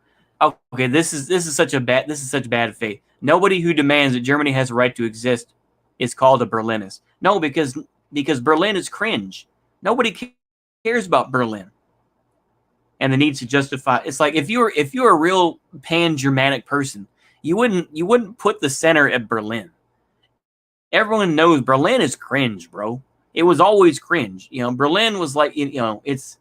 Okay, this is such bad faith. Nobody who demands that Germany has a right to exist is called a Berlinist. No, because Berlin is cringe. Nobody cares about Berlin and the need to justify. It's like if you're a real pan-Germanic person, you wouldn't put the center at Berlin. Everyone knows Berlin is cringe, bro. It was always cringe. Berlin was like, it's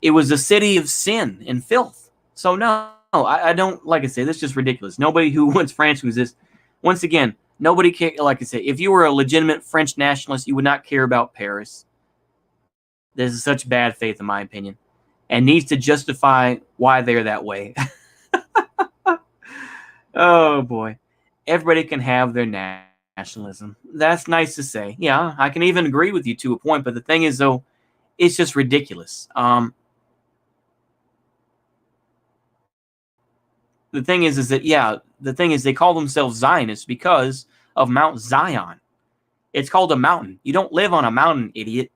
It was a city of sin and filth. So no, I don't, like I say, this is just ridiculous. Nobody who wants France who's this, once again, nobody care. Like I say, if you were a legitimate French nationalist, you would not care about Paris. This is such bad faith, in my opinion, and needs to justify why they're that way. Oh boy, everybody can have their nationalism. That's nice to say. Yeah, I can even agree with you to a point. But the thing is, though, it's just ridiculous. The thing is that, yeah, the thing is they call themselves Zionists because of Mount Zion. It's called a mountain. You don't live on a mountain, idiot.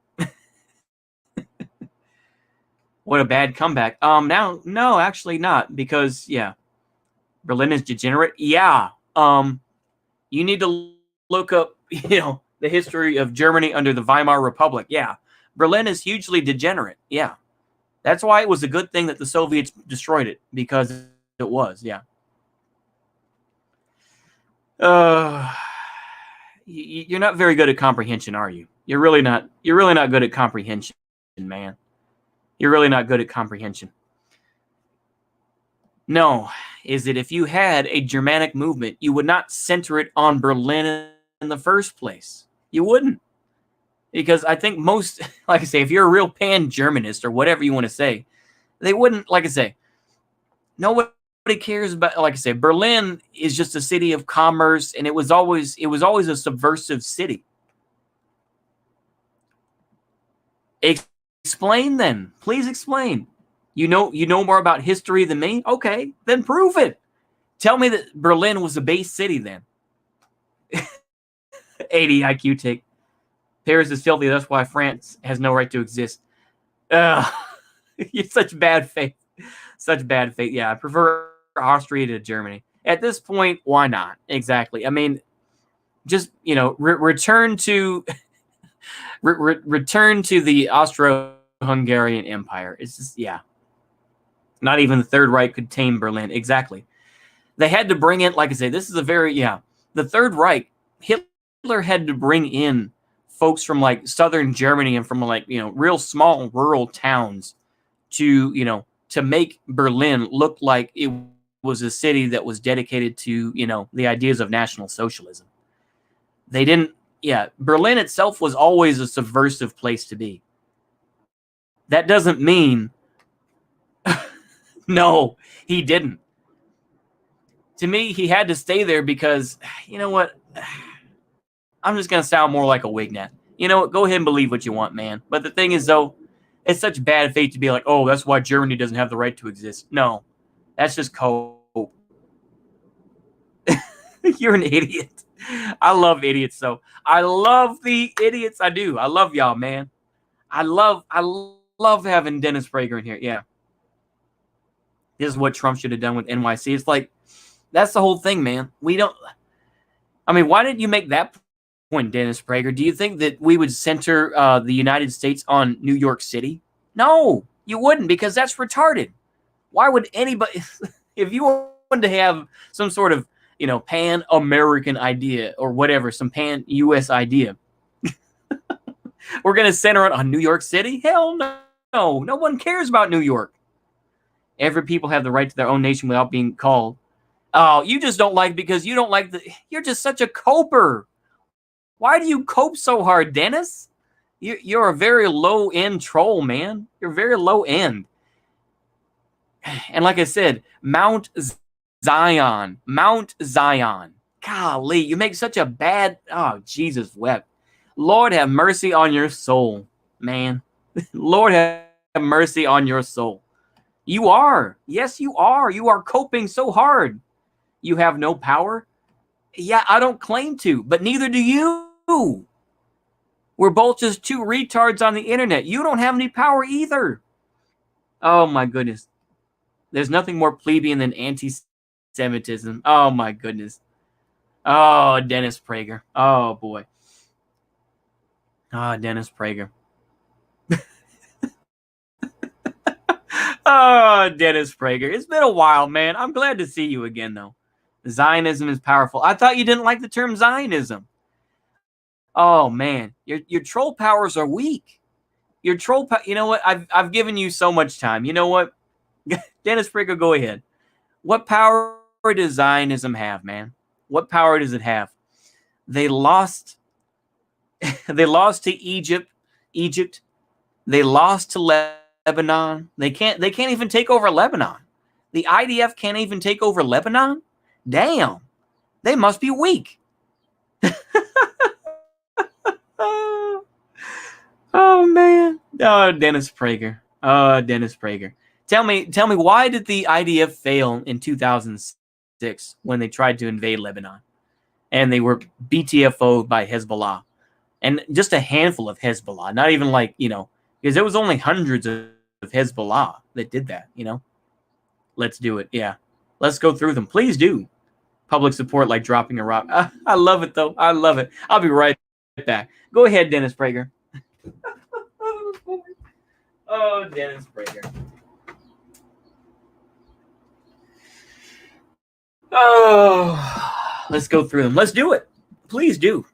What a bad comeback. Now, no, actually not, because yeah, Berlin is degenerate. Yeah. You need to look up, the history of Germany under the Weimar Republic. Yeah. Berlin is hugely degenerate. Yeah. That's why it was a good thing that the Soviets destroyed it, because it was. Yeah. You're not very good at comprehension, are you? You're really not good at comprehension, man. You're really not good at comprehension. No, is that if you had a Germanic movement, you would not center it on Berlin in the first place. You wouldn't. Because I think most, like I say, if you're a real pan-Germanist or whatever you want to say, they wouldn't, like I say, nobody cares about, like I say, Berlin is just a city of commerce, and it was always a subversive city. Explain then. Please explain. You know more about history than me? Okay, then prove it. Tell me that Berlin was a base city then. 80 IQ take. Paris is filthy, that's why France has no right to exist. You're such bad faith. Such bad faith. Yeah, I prefer Austria to Germany. At this point, why not? Exactly. I mean, just, return to return to the Austro-Hungarian Empire. It's just, yeah. Not even the Third Reich could tame Berlin. Exactly. They had to bring in, like I say, this is a very, the Third Reich, Hitler had to bring in folks from like southern Germany and from like, real small rural towns to, to make Berlin look like it was a city that was dedicated to, the ideas of National Socialism. They didn't, Berlin itself was always a subversive place to be. That doesn't mean, no, he didn't. To me, he had to stay there because, you know what? I'm just going to sound more like a Wignat. You know what? Go ahead and believe what you want, man. But the thing is, though, it's such bad faith to be like, oh, that's why Germany doesn't have the right to exist. No, that's just cope. You're an idiot. I love idiots, though. I love the idiots. I do. I love y'all, man. I love having Dennis Prager in here. Yeah. This is what Trump should have done with NYC. It's like, that's the whole thing, man. Why didn't you make that point, Dennis Prager? Do you think that we would center the United States on New York City? No, you wouldn't, because that's retarded. Why would anybody, if you wanted to have some sort of, pan-American idea or whatever, some pan-U.S. idea, we're going to center it on New York City? Hell no. No one cares about New York. Every people have the right to their own nation without being called. Oh, you just don't like because you don't like you're just such a coper. Why do you cope so hard, Dennis? You're a very low-end troll, man. You're very low-end. And like I said, Mount Zion. Golly, you make such a bad... Oh, Jesus wept. Lord have mercy on your soul, man. Lord have mercy on your soul. You are. Yes, you are. You are coping so hard. You have no power? Yeah, I don't claim to, but neither do you. We're both just two retards on the internet. You don't have any power either. Oh, my goodness. There's nothing more plebeian than anti-Semitism. Oh, my goodness. Oh, Dennis Prager. Oh, boy. Oh, Dennis Prager. Oh, Dennis Prager. It's been a while, man. I'm glad to see you again, though. Zionism is powerful. I thought you didn't like the term Zionism. Oh, man. Your troll powers are weak. Your troll. You know what? I've given you so much time. You know what? Dennis Prager, go ahead. What power does Zionism have, man? What power does it have? They lost. They lost to Egypt. They lost to Lebanon. They can't even take over Lebanon. The IDF can't even take over Lebanon? Damn. They must be weak. Oh man. Oh, Dennis Prager. Dennis Prager. Tell me why did the IDF fail in 2006 when they tried to invade Lebanon? And they were BTFO'd by Hezbollah. And just a handful of Hezbollah, not even like, because there was only hundreds of Hezbollah that did that, Let's do it. Yeah. Let's go through them. Please do. Public support like dropping a rock. I love it, though. I love it. I'll be right back. Go ahead, Dennis Prager. Oh, Dennis Prager. Oh, let's go through them. Let's do it. Please do.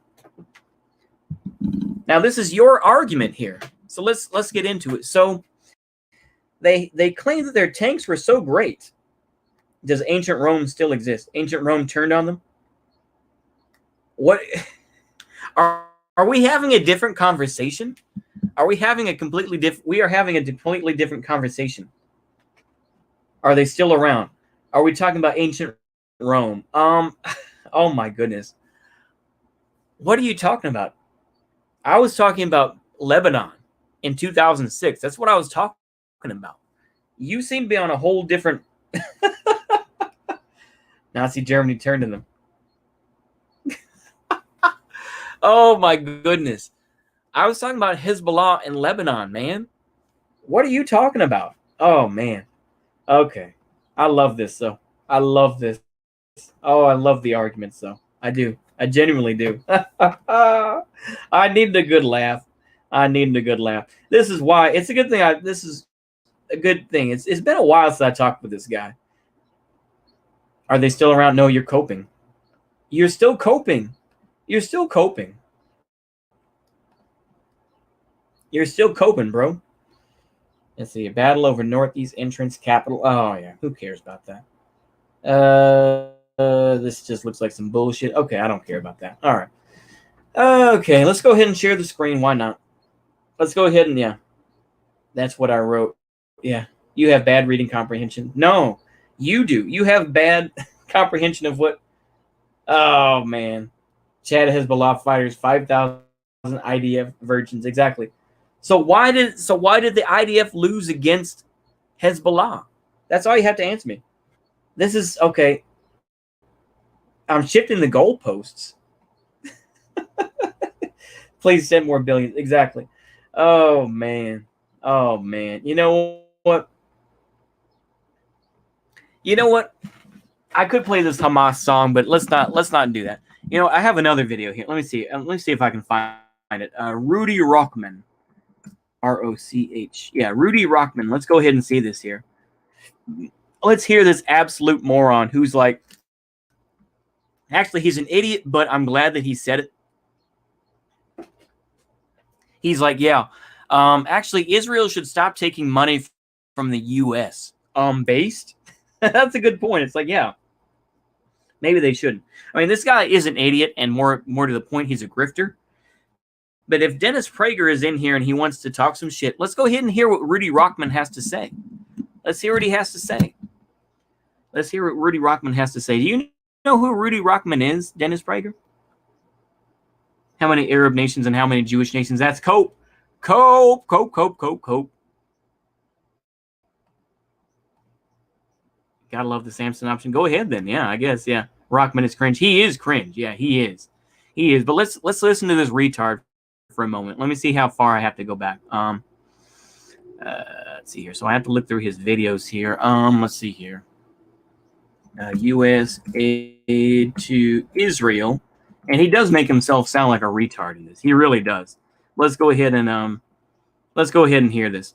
Now, this is your argument here. So let's get into it. So they claim that their tanks were so great. Does ancient Rome still exist? Ancient Rome turned on them? What are we having a different conversation? Are we having a completely different? We are having a completely different conversation. Are they still around? Are we talking about ancient Rome? Oh my goodness. What are you talking about? I was talking about Lebanon in 2006. That's what I was talking about. You seem to be on a whole different. Nazi Germany turned to them. Oh my goodness. I was talking about Hezbollah in Lebanon, man. What are you talking about? Oh man. Okay. I love this though. I love this. Oh, I love the arguments though. I do. I genuinely do. I needed a good laugh. This is why it's a good thing. This is a good thing. It's been a while since I talked with this guy. Are they still around? No, you're coping. You're still coping. You're still coping. You're still coping, bro. Let's see. A battle over Northeast entrance capital. Oh, yeah. Who cares about that? This just looks like some bullshit. Okay, I don't care about that. All right. Okay, let's go ahead and share the screen. Why not? Let's go ahead and, yeah. That's what I wrote. Yeah. You have bad reading comprehension. No, you do. You have bad comprehension of what. Oh, man. Chad Hezbollah fighters 5,000 IDF virgins. Exactly. So why did the IDF lose against Hezbollah? That's all you have to answer me. This is okay. I'm shifting the goalposts. Please send more billions. Exactly. Oh man. You know what? I could play this Hamas song, but let's not do that. I have another video here. Let me see. If I can find it. Rudy Rochman. ROCH. Yeah, Rudy Rochman. Let's go ahead and see this here. Let's hear this absolute moron who's like, actually, he's an idiot, but I'm glad that he said it. He's like, yeah, actually, Israel should stop taking money from the U.S. Based? That's a good point. It's like, yeah, maybe they shouldn't. I mean, this guy is an idiot, and more to the point, he's a grifter. But if Dennis Prager is in here and he wants to talk some shit, let's go ahead and hear what Rudy Rochman has to say. Let's hear what he has to say. Let's hear what Rudy Rochman has to say. Do you know who Rudy Rochman is, Dennis Prager? How many Arab nations and how many Jewish nations? That's Cope. Cope. Gotta love the Samson option. Go ahead then. Yeah, I guess. Yeah. Rochman is cringe. He is cringe. Yeah, he is. But let's listen to this retard for a moment. Let me see how far I have to go back. Let's see here. So I have to look through his videos here. Let's see here. U.S. aid to Israel, and he does make himself sound like a retard in this. He really does. Let's go ahead and hear this.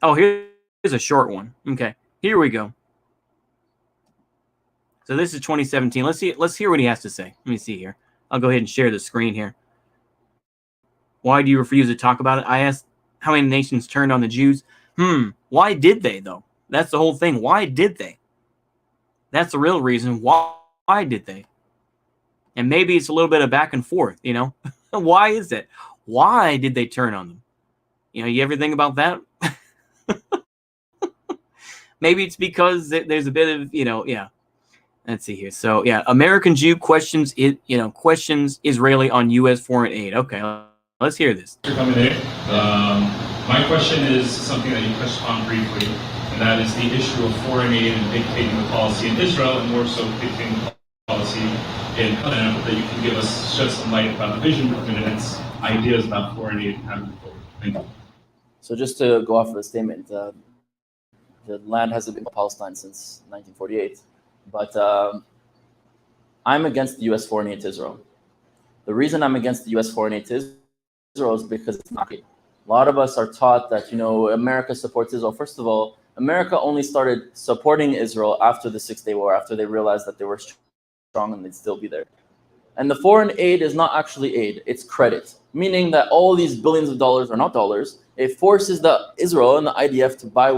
Oh, here's a short one. Okay, here we go. So this is 2017. Let's hear what he has to say. Let me see here. I'll go ahead and share the screen here. Why do you refuse to talk about it? I asked. how many nations turned on the Jews. Why did they, though? That's the whole thing. Why did they? That's the real reason. Why did they? And maybe it's a little bit of back and forth, you know? Why is it? Why did they turn on them? You know, you ever think about that? Maybe it's because there's a bit of, yeah. Let's see here. So, yeah, American Jew questions Israeli on U.S. foreign aid. Okay, let's hear this. For coming in. My question is something that you touched on briefly, and that is the issue of foreign aid and dictating the policy in Israel, and more so dictating the policy in Canada, that you can shed some light about the vision and its ideas about foreign aid and forward. Thank you. So just to go off of the statement, the land hasn't been Palestine since 1948, but I'm against the U.S. foreign aid to Israel. The reason I'm against the U.S. foreign aid to Israel is because it's not aid. A lot of us are taught that, America supports Israel. First of all, America only started supporting Israel after the Six-Day War, after they realized that they were strong and they'd still be there. And the foreign aid is not actually aid, it's credit, meaning that all these billions of dollars are not dollars. It forces Israel and the IDF to buy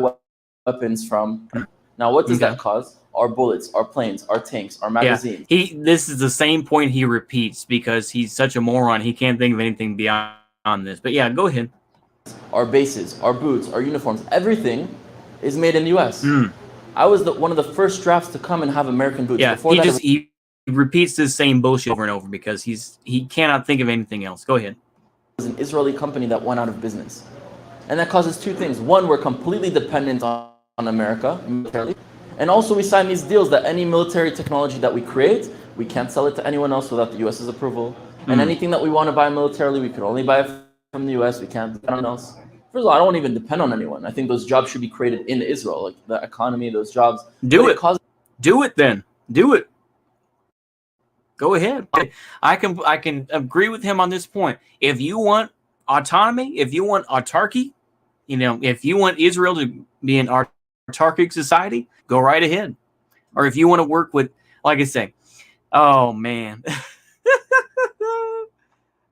weapons from. Now, what does that cause? Our bullets, our planes, our tanks, our magazines. Yeah, this is the same point he repeats because he's such a moron. He can't think of anything beyond this. But yeah, go ahead. Our bases, our boots, our uniforms, everything is made in the U.S. I was one of the first drafts to come and have American boots. Yeah, he repeats this same bullshit over and over because he cannot think of anything else. Go ahead. It was an Israeli company that went out of business. And that causes two things. One, we're completely dependent on America militarily. And also we sign these deals that any military technology that we create, we can't sell it to anyone else without the U.S.'s approval. And anything that we want to buy militarily, we can only buy it from the U.S. We can't depend on else. First of all, I don't even depend on anyone. I think those jobs should be created in Israel, like the economy, those jobs. Do it then. Do it. Go ahead. I can agree with him on this point. If you want autonomy, if you want autarky, if you want Israel to be an autarkic society, go right ahead. Or if you want to work with, like I say, oh man,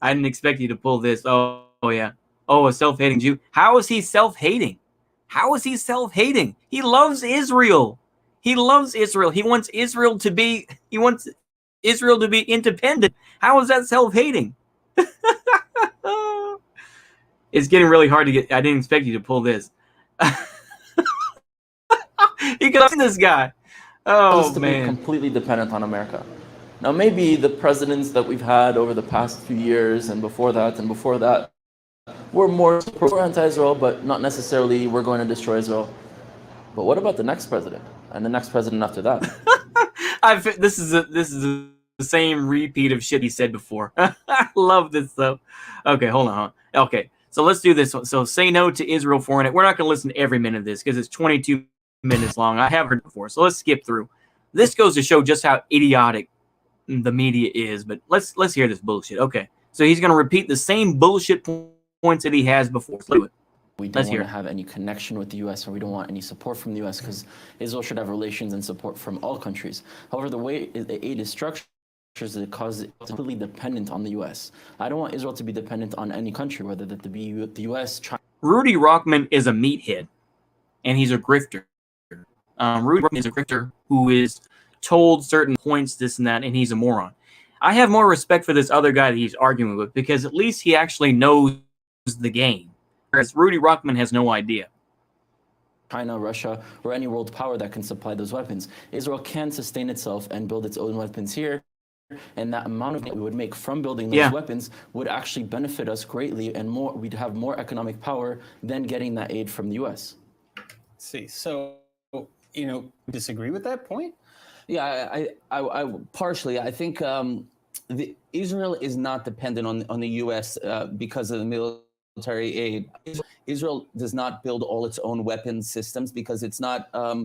I didn't expect you to pull this. Oh yeah. Oh, a self-hating Jew. How is he self-hating? How is he self-hating? He loves Israel. He loves Israel. He wants Israel to be independent. How is that self-hating? It's getting really hard to get. I didn't expect you to pull this. You can see this guy. Oh, to man. Be completely dependent on America. Now, maybe the presidents that we've had over the past few years and before that, we're more anti-Israel, but not necessarily we're going to destroy Israel. But what about the next president and the next president after that? This is the same repeat of shit he said before. I love this stuff. Okay, hold on. Okay, so let's do this one. So say no to Israel foreign aid. We're not going to listen to every minute of this because it's 22 minutes long. I have heard it before, so let's skip through. This goes to show just how idiotic the media is. But let's hear this bullshit. Okay, so he's going to repeat the same bullshit points that he has before. Let's do it. We don't want to have any connection with the U.S. or we don't want any support from the U.S. because Israel should have relations and support from all countries. However, the way the aid is structured, it causes it completely dependent on the U.S. I don't want Israel to be dependent on any country, whether that be the U.S., China. Rudy Rockman is a meathead, and he's a grifter. Rudy Rockman is a grifter who is told certain points, this and that, and he's a moron. I have more respect for this other guy that he's arguing with because at least he actually knows the game, whereas Rudy Rockman has no idea. China, Russia, or any world power that can supply those weapons. Israel can sustain itself and build its own weapons here, and that amount of money we would make from building those weapons would actually benefit us greatly, and we'd have more economic power than getting that aid from the U.S. See, so disagree with that point? Yeah, I partially. I think Israel is not dependent on the U.S. Because of the military aid. Israel does not build all its own weapon systems because doesn't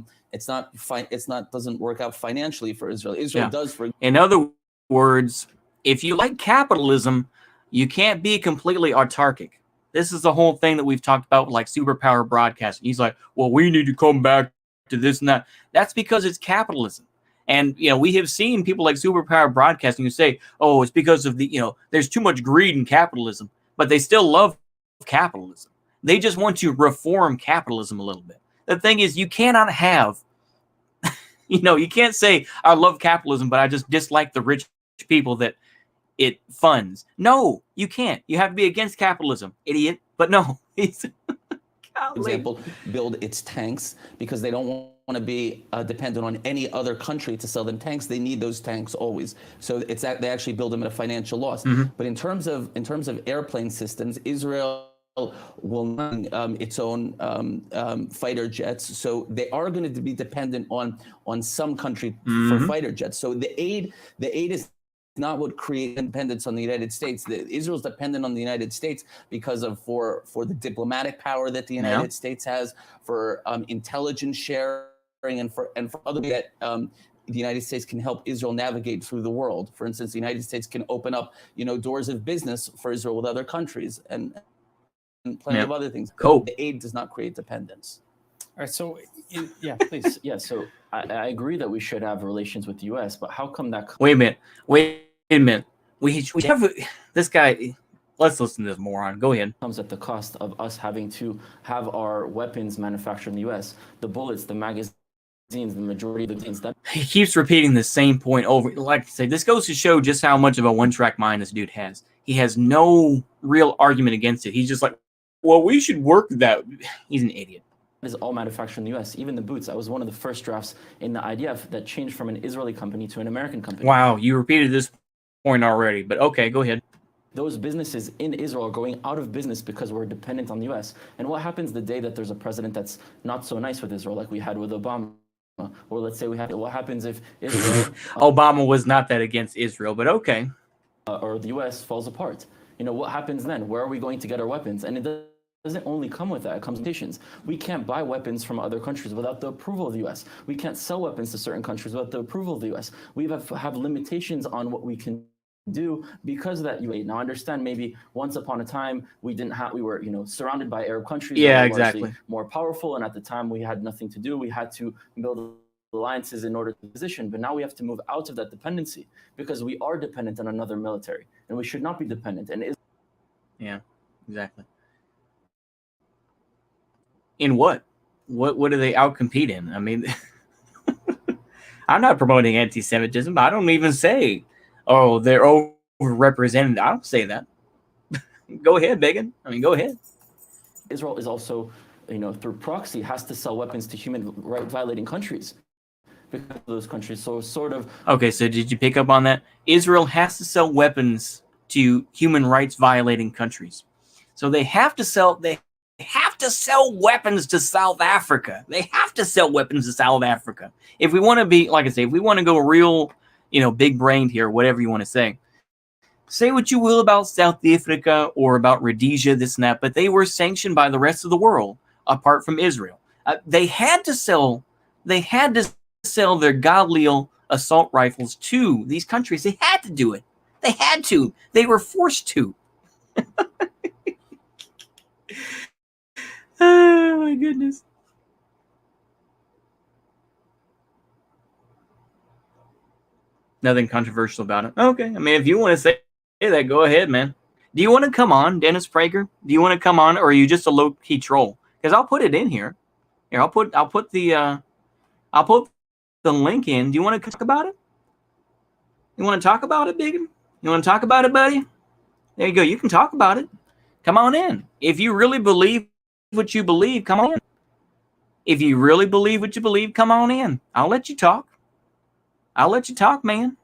work out financially for Israel. Israel does for. In other words, if you like capitalism, you can't be completely autarkic. This is the whole thing that we've talked about, like superpower broadcasting. He's like, well, we need to come back to this and that. That's because it's capitalism. And, we have seen people like superpower broadcasting who say, oh, it's because of there's too much greed in capitalism, but they still love capitalism. They just want to reform capitalism a little bit. The thing is, you cannot have, you can't say, I love capitalism, but I just dislike the rich people that it funds. No, you can't. You have to be against capitalism, idiot. But no, it's example, build its tanks because they don't want to be dependent on any other country to sell them tanks. They need those tanks always. So it's that they actually build them at a financial loss. But in terms of airplane systems, Israel will not its own fighter jets. So they are going to be dependent on some country for fighter jets. So the aid is not what creates independence on the United States. Israel's dependent on the United States because of for the diplomatic power that the United States has, for intelligence sharing, and for other that the United States can help Israel navigate through the world. For instance, the United States can open up doors of business for Israel with other countries and plenty of other things. Cool. The aid does not create dependence. All right. So, yeah, please. Yeah, so I agree that we should have relations with the U.S., but how come that? Wait a minute. We have this guy. Let's listen to this moron. Go ahead. Comes at the cost of us having to have our weapons manufactured in the U.S. The bullets, the magazines, the majority of the things that He keeps repeating the same point over. Like I say, this goes to show just how much of a one-track mind this dude has. He has no real argument against it. He's just like, well, we should work that. He's an idiot. is all manufactured in the U.S. Even the boots. I was one of the first drafts in the IDF that changed from an Israeli company to an American company. Wow, you repeated this point already, but okay, go ahead. Those businesses in Israel are going out of business because we're dependent on the U.S. And what happens the day that there's a president that's not so nice with Israel, like we had with Obama? Or let's say what happens if Israel... Obama was not that against Israel, but okay. Or the U.S. falls apart. What happens then? Where are we going to get our weapons? And it doesn't only come with that. It comes with limitations. We can't buy weapons from other countries without the approval of the U.S. We can't sell weapons to certain countries without the approval of the U.S. We have limitations on what we can do because of that UAE. Now, I understand maybe once upon a time we were surrounded by Arab countries. Yeah, that were exactly. More powerful, and at the time we had nothing to do. We had to build alliances in order to position, but now we have to move out of that dependency because we are dependent on another military, and we should not be dependent. And yeah, exactly. In what? What do they outcompete in? I mean, I'm not promoting anti-Semitism, but I don't even say, oh, they're overrepresented. I don't say that. Go ahead, Megan. I mean, go ahead. Israel is also, through proxy, has to sell weapons to human rights violating countries because of those countries. So sort of. Okay, so did you pick up on that? Israel has to sell weapons to human rights violating countries. So they have to sell weapons to South Africa. They have to sell weapons to South Africa. If we want to be, like I say, if we want to go real, big brained here, whatever you want to say. Say what you will about South Africa or about Rhodesia, this and that, but they were sanctioned by the rest of the world, apart from Israel. They had to sell their Galil assault rifles to these countries. They had to do it. They had to. They were forced to. Oh my goodness. Nothing controversial about it. Okay. I mean, if you want to say that, go ahead, man. Do you want to come on, Dennis Prager? Do you want to come on, or are you just a low-key troll? Because I'll put it in here. Here, I'll put the link in. Do you want to talk about it? You want to talk about it, Biggin? You want to talk about it, buddy? There you go. You can talk about it. Come on in. If you really believe what you believe, come on in. If you really believe what you believe, come on in. I'll let you talk. I'll let you talk, man.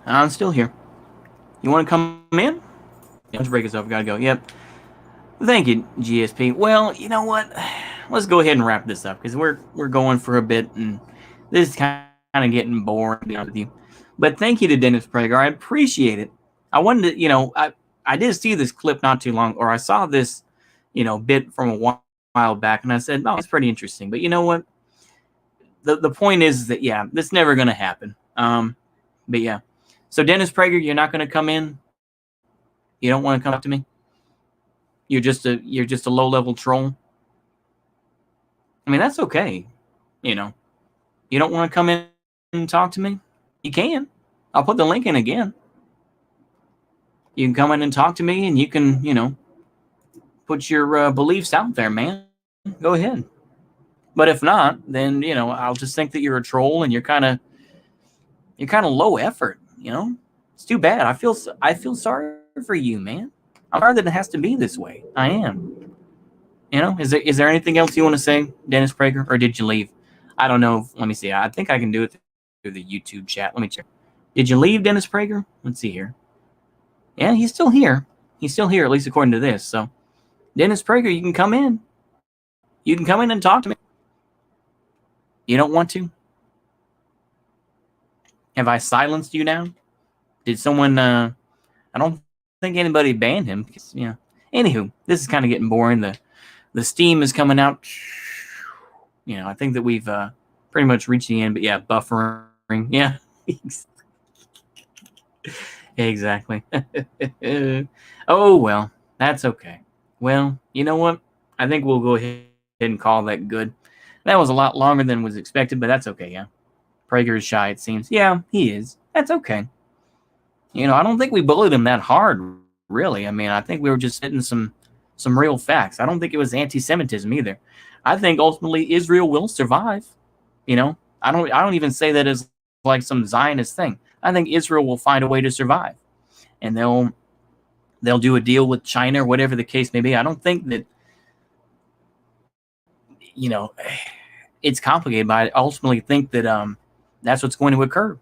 I'm still here. You want to come in? Let's break this up. Gotta go. Yep. Thank you, GSP. Well, you know what? Let's go ahead and wrap this up because we're going for a bit, and this is kind of getting boring, to be honest with you. But thank you to Dennis Prager. I appreciate it. I wanted to, I did see this clip not too long, or I saw this, bit from a while back, and I said, oh, it's pretty interesting. But you know what? The point is that, yeah, this is never going to happen. But yeah. So Dennis Prager, you're not going to come in? You don't want to come up to me? You're just a low-level troll? I mean, that's okay. You know, you don't want to come in and talk to me? You can. I'll put the link in again. You can come in and talk to me, and you can, you know, put your beliefs out there, man. Go ahead. But if not, then, you know, I'll just think that you're a troll and you're kind of low effort, you know? It's too bad. I feel sorry for you, man. I'm sorry that it has to be this way. I am. You know, is there anything else you want to say, Dennis Prager, or did you leave? I don't know. Let me see. I think I can do it through the YouTube chat. Let me check. Did you leave, Dennis Prager? Let's see here. Yeah, he's still here. He's still here, at least according to this. So, Dennis Prager, you can come in. You can come in and talk to me. You don't want to? Have I silenced you now? Did someone, I don't think anybody banned him. Because, you know. Anywho, this is kind of getting boring. The steam is coming out. You know, I think that we've pretty much reached the end. But yeah, buffering. Yeah. Exactly. Oh, well, that's okay. Well, you know what? I think we'll go ahead and call that good. That was a lot longer than was expected, but that's okay, yeah. Prager is shy, it seems. Yeah, he is. That's okay. You know, I don't think we bullied him that hard, really. I mean, I think we were just hitting some real facts. I don't think it was anti-Semitism either. I think ultimately Israel will survive. You know, I don't even say that as like some Zionist thing. I think Israel will find a way to survive, and they'll do a deal with China or whatever the case may be. I don't think that, you know, it's complicated, but I ultimately think that that's what's going to occur.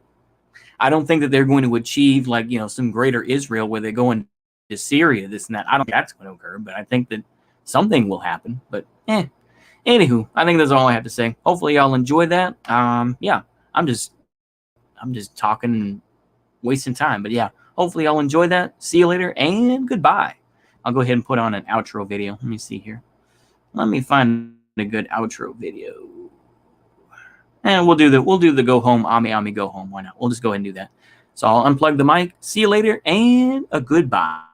I don't think that they're going to achieve, like, you know, some greater Israel where they go into Syria, this and that. I don't think that's going to occur, but I think that something will happen. But anywho, I think that's all I have to say. Hopefully y'all enjoy that. Yeah, I'm just talking and wasting time. But yeah, hopefully y'all enjoy that. See you later and goodbye. I'll go ahead and put on an outro video. Let me see here. Let me find a good outro video. And we'll do the go home, Ami go home. Why not? We'll just go ahead and do that. So I'll unplug the mic. See you later and a goodbye.